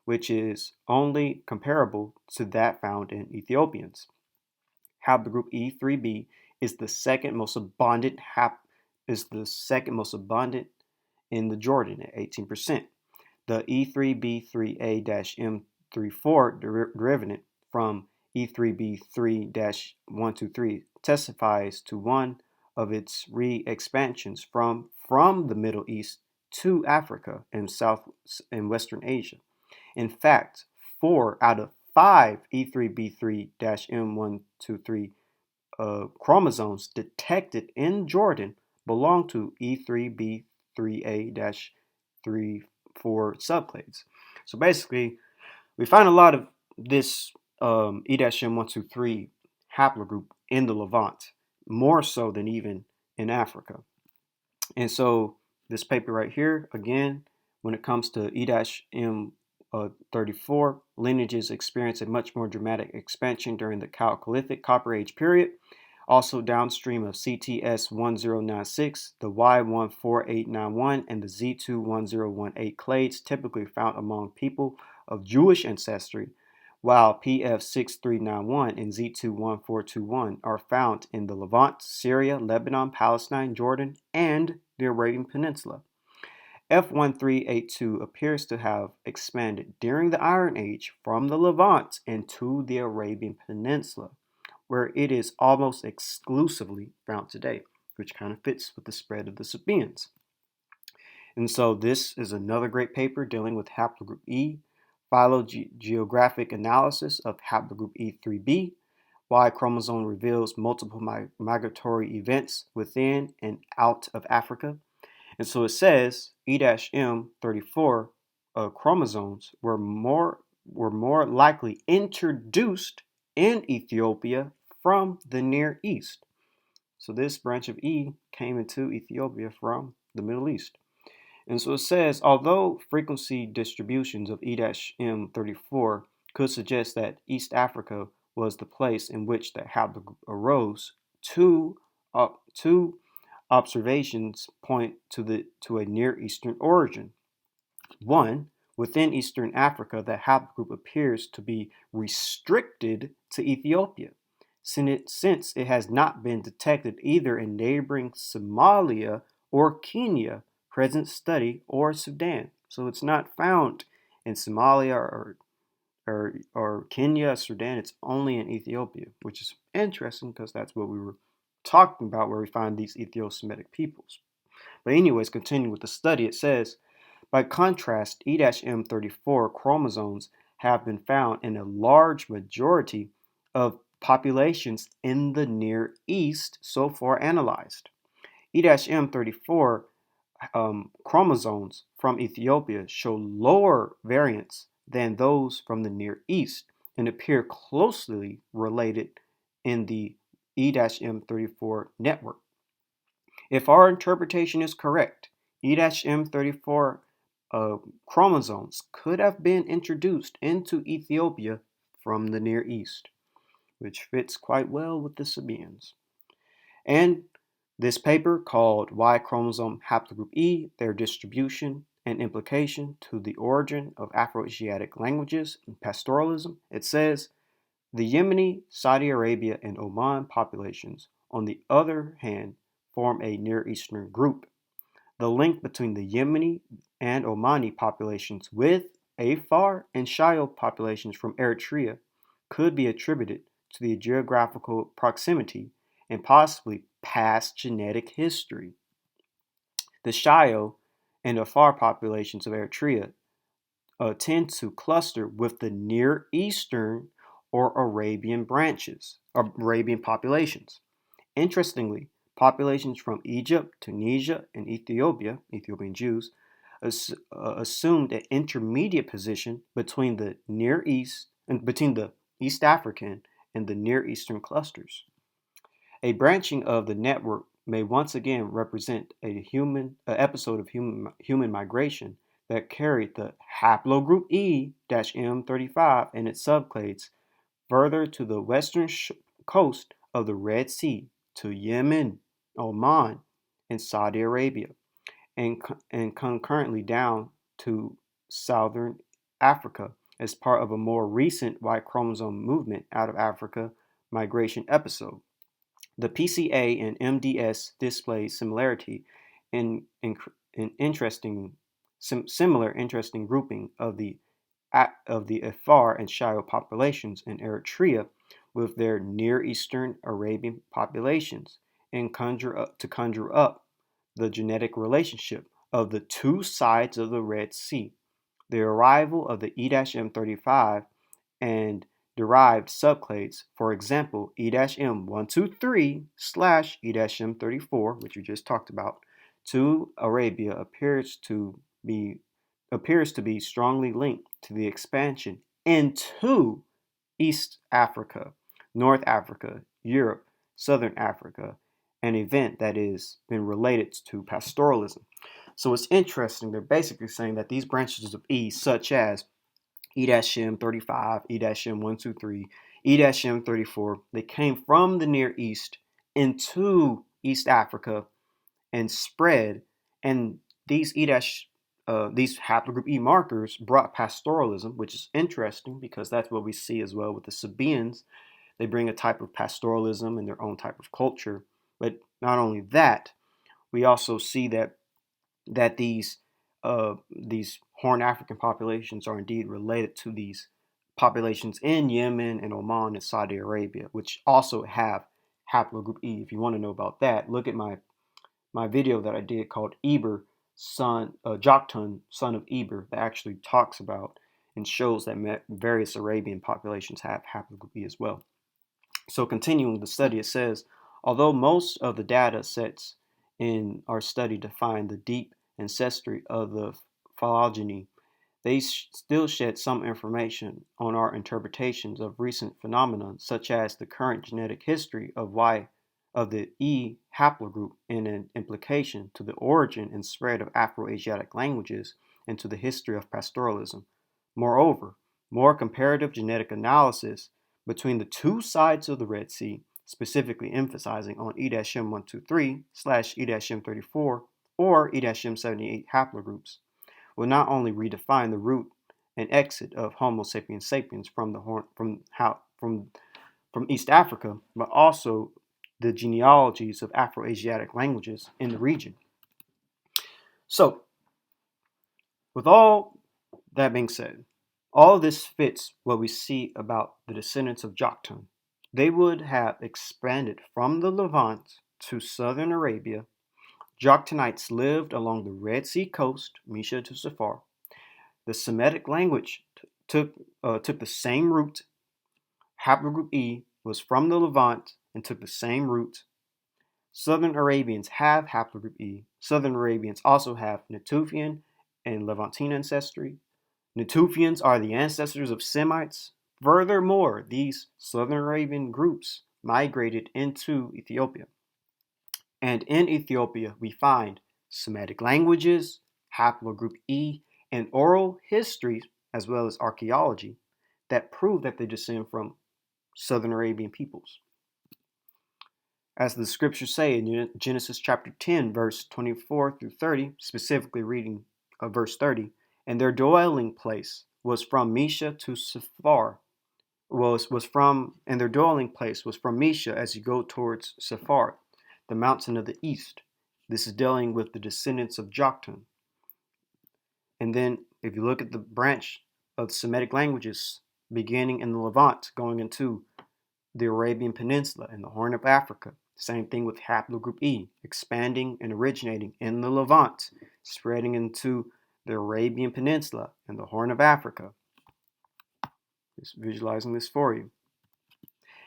which is only comparable to that found in Ethiopians. Haplogroup E3B is the second most abundant in the Jordan at 18%. The E3B3A-M34 derivative from E3B3-123 testifies to one of its re-expansions from the Middle East to Africa and South and Western Asia. In fact, 4 out of 5 E3B3-M123 chromosomes detected in Jordan belong to E3B3A-34 subclades. So basically, we find a lot of this E-M123 haplogroup in the Levant, more so than even in Africa. And so this paper right here, again, when it comes to E-M34, lineages experience a much more dramatic expansion during the Chalcolithic Copper Age period. Also downstream of CTS1096, the Y14891 and the Z21018 clades typically found among people of Jewish ancestry, while PF6391 and Z21421 are found in the Levant, Syria, Lebanon, Palestine, Jordan, and the Arabian Peninsula. F1382 appears to have expanded during the Iron Age from the Levant into the Arabian Peninsula, where it is almost exclusively found today, which kind of fits with the spread of the Sapiens. And so this is another great paper dealing with haplogroup E, phylogeographic analysis of haplogroup E3b, Y chromosome reveals multiple migratory events within and out of Africa. And so it says E-M34 chromosomes were more likely introduced in Ethiopia from the Near East. So this branch of E came into Ethiopia from the Middle East. And so it says, although frequency distributions of E-M34 could suggest that East Africa was the place in which the haplogroup arose, two observations point to a Near Eastern origin. One, Within Eastern Africa, the haplogroup appears to be restricted to Ethiopia, since it has not been detected either in neighboring Somalia or Kenya, present study, or Sudan. So it's not found in Somalia or Kenya, Sudan. It's only in Ethiopia, which is interesting because that's what we were talking about, where we find these Ethio-Semitic peoples. But anyways, continuing with the study, it says, by contrast, E-M34 chromosomes have been found in a large majority of populations in the Near East so far analyzed. E-M34 chromosomes from Ethiopia show lower variants than those from the Near East and appear closely related in the E-M34 network. If our interpretation is correct, E-M34 chromosomes could have been introduced into Ethiopia from the Near East, which fits quite well with the Sabians. And this paper called Y Chromosome Haplogroup E, Their Distribution and Implication to the Origin of Afro-Asiatic Languages and Pastoralism, it says, the Yemeni, Saudi Arabia, and Oman populations, on the other hand, form a Near Eastern group. The link between the Yemeni and Omani populations with Afar and Shio populations from Eritrea could be attributed to the geographical proximity and possibly past genetic history. The Shio and Afar populations of Eritrea tend to cluster with the Near Eastern or Arabian populations. Interestingly, populations from Egypt, Tunisia, and Ethiopia, Ethiopian Jews, assumed an intermediate position between the Near East and between the East African and the Near Eastern clusters. A branching of the network may once again represent an episode of human migration that carried the haplogroup E-M35 and its subclades further to the western coast of the Red Sea, to Yemen, Oman, and Saudi Arabia, and concurrently down to southern Africa as part of a more recent Y chromosome movement out of Africa migration episode. The PCA and MDS display similarity in similar interesting grouping of the Afar and Shio populations in Eritrea with their Near Eastern Arabian populations, and conjure up the genetic relationship of the two sides of the Red Sea. The arrival of the E-M35 and derived subclades, for example, E-M123/E-M34, which we just talked about, to Arabia appears to be strongly linked to the expansion into East Africa, North Africa, Europe, Southern Africa, an event that has been related to pastoralism. So it's interesting. They're basically saying that these branches of E, such as E-M35, E-M123, E-M34, they came from the Near East into East Africa and spread, and these these haplogroup E markers brought pastoralism, which is interesting because that's what we see as well with the Sabians. They bring a type of pastoralism and their own type of culture. But not only that, we also see that these Horn African populations are indeed related to these populations in Yemen and Oman and Saudi Arabia, which also have haplogroup E. If you want to know about that, look at my video that I did called Joktan, son of Eber, that actually talks about and shows that various Arabian populations have haplogroup E as well. So continuing the study, it says, although most of the data sets in our study define the deep ancestry of the phylogeny, they still shed some information on our interpretations of recent phenomena, such as the current genetic history of the E haplogroup and an implication to the origin and spread of Afro-Asiatic languages and to the history of pastoralism. Moreover, more comparative genetic analysis between the two sides of the Red Sea, specifically emphasizing on E-M123/E-M34 or E-M78 haplogroups, will not only redefine the root and exit of Homo sapiens sapiens from from East Africa, but also the genealogies of Afro-Asiatic languages in the region. So, with all that being said, all this fits what we see about the descendants of Joktan. They would have expanded from the Levant to southern Arabia. Joktanites lived along the Red Sea coast, Mesha to Safar. The Semitic language took the same root. Haplogroup E was from the Levant and took the same root. Southern Arabians have haplogroup E. Southern Arabians also have Natufian and Levantine ancestry. Natufians are the ancestors of Semites. Furthermore, these Southern Arabian groups migrated into Ethiopia. And in Ethiopia, we find Semitic languages, haplogroup E, and oral histories, as well as archaeology, that prove that they descend from Southern Arabian peoples. As the scriptures say in Genesis chapter 10, verse 24 through 30, specifically reading verse 30, and their dwelling place was from Mesha to Safar, and their dwelling place was from Mesha as you go towards Safar, the mountain of the east. This is dealing with the descendants of Joktan. And then if you look at the branch of Semitic languages, beginning in the Levant, going into the Arabian Peninsula and the Horn of Africa, same thing with haplogroup E, expanding and originating in the Levant, spreading into the Arabian Peninsula and the Horn of Africa. Just visualizing this for you.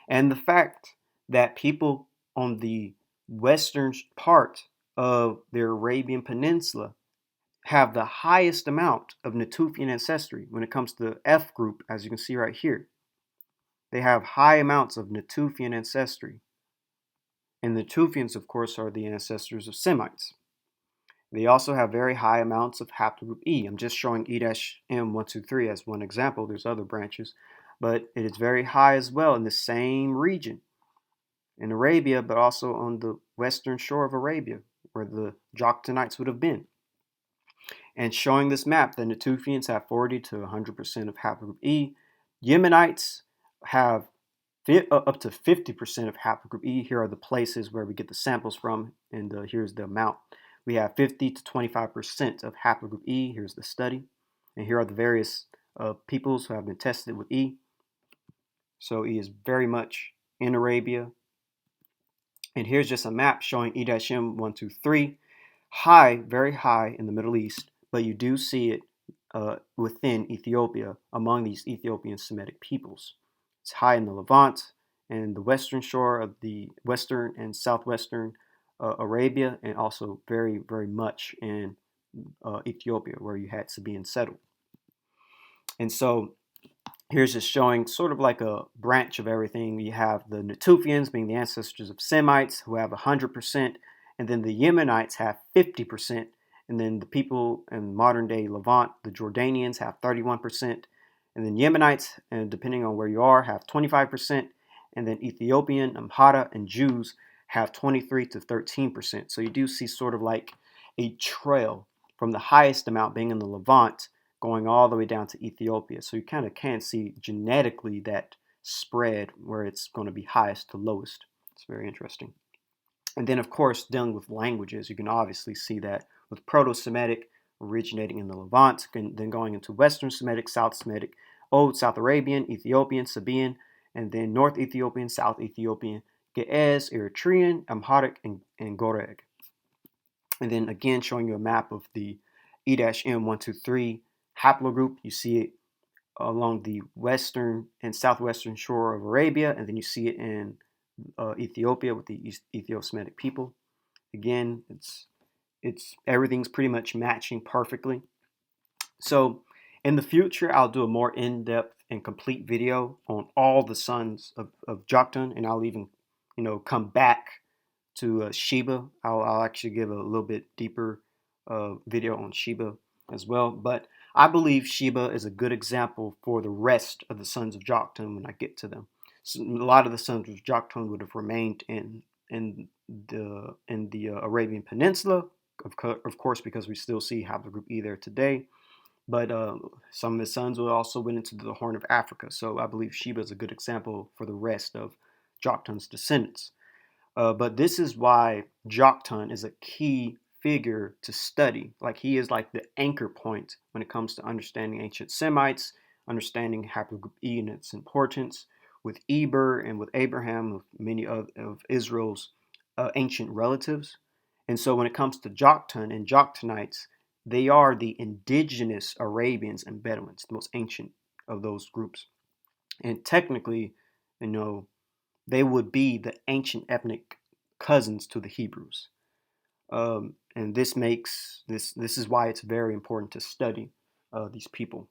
And the fact that people on the western part of the Arabian Peninsula have the highest amount of Natufian ancestry when it comes to the F group, as you can see right here. They have high amounts of Natufian ancestry. And the Natufians, of course, are the ancestors of Semites. They also have very high amounts of haplogroup E. I'm just showing E-M123 as one example. There's other branches, but it is very high as well in the same region in Arabia, but also on the western shore of Arabia, where the Joktanites would have been. And showing this map, the Natufians have 40 to 100% of haplogroup E. Yemenites have up to 50% of haplogroup E. Here are the places where we get the samples from, and here's the amount. We have 50 to 25% of haplogroup E. Here's the study. And here are the various peoples who have been tested with E. So E is very much in Arabia. And here's just a map showing E-M123. High, very high in the Middle East, but you do see it within Ethiopia among these Ethiopian Semitic peoples. It's high in the Levant and the western shore of the western and southwestern Arabia, and also very, very much in Ethiopia, where you had Sabaeans settled. And so here's just showing sort of like a branch of everything. You have the Natufians being the ancestors of Semites who have 100%, and then the Yemenites have 50%, and then the people in modern day Levant, the Jordanians, have 31%, and then Yemenites, and depending on where you are, have 25%, and then Ethiopian, Amhara, and Jews have 23 to 13%. So you do see sort of like a trail from the highest amount being in the Levant going all the way down to Ethiopia. So you kind of can see genetically that spread where it's going to be highest to lowest. It's very interesting. And then, of course, dealing with languages, you can obviously see that with Proto-Semitic originating in the Levant, and then going into Western Semitic, South Semitic, Old South Arabian, Ethiopian, Sabaean, and then North Ethiopian, South Ethiopian, Ge'ez, Eritrean, Amharic, and Goreg. And then again, showing you a map of the E-M123 haplogroup. You see it along the western and southwestern shore of Arabia, and then you see it in Ethiopia with the Ethio-Semitic people. Again, it's everything's pretty much matching perfectly. So in the future, I'll do a more in-depth and complete video on all the sons of Joktan, and I'll even come back to Sheba. I'll actually give a little bit deeper video on Sheba as well. But I believe Sheba is a good example for the rest of the sons of Joktan when I get to them. So a lot of the sons of Joktan would have remained in the Arabian Peninsula, of course, because we still see haplogroup E there today. But some of his sons will also went into the Horn of Africa. So I believe Sheba is a good example for the rest of Joktan's descendants. But this is why Joktan is a key figure to study. Like he is like the anchor point when it comes to understanding ancient Semites, understanding haplogroup E and its importance, with Eber and with Abraham, with many of Israel's ancient relatives. And so when it comes to Joktan and Joktanites, they are the indigenous Arabians and Bedouins, the most ancient of those groups. And technically, you know, they would be the ancient ethnic cousins to the Hebrews. And this makes this is why it's very important to study these people.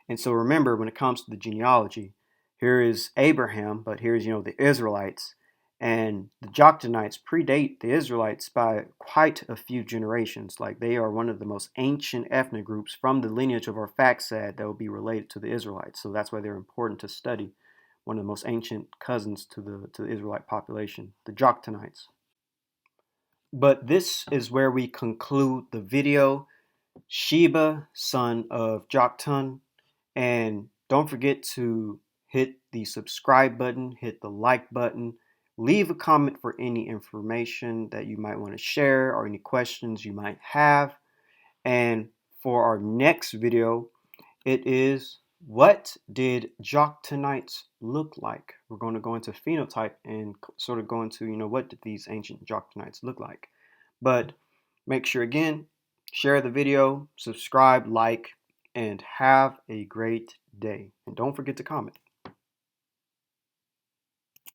And so remember, when it comes to the genealogy, here is Abraham, but here's the Israelites, and the Joktanites predate the Israelites by quite a few generations. Like they are one of the most ancient ethnic groups from the lineage of our Faxad that will be related to the Israelites. So that's why they're important to study. One of the most ancient cousins to the Israelite population, the Joktanites. But this is where we conclude the video. Sheba, son of Joktan. And don't forget to hit the subscribe button, hit the like button, leave a comment for any information that you might want to share or any questions you might have. And for our next video, it is, what did Joktanites look like? We're going to go into phenotype and sort of go into, what did these ancient Joktanites look like? But make sure, again, share the video, subscribe, like, and have a great day. And don't forget to comment.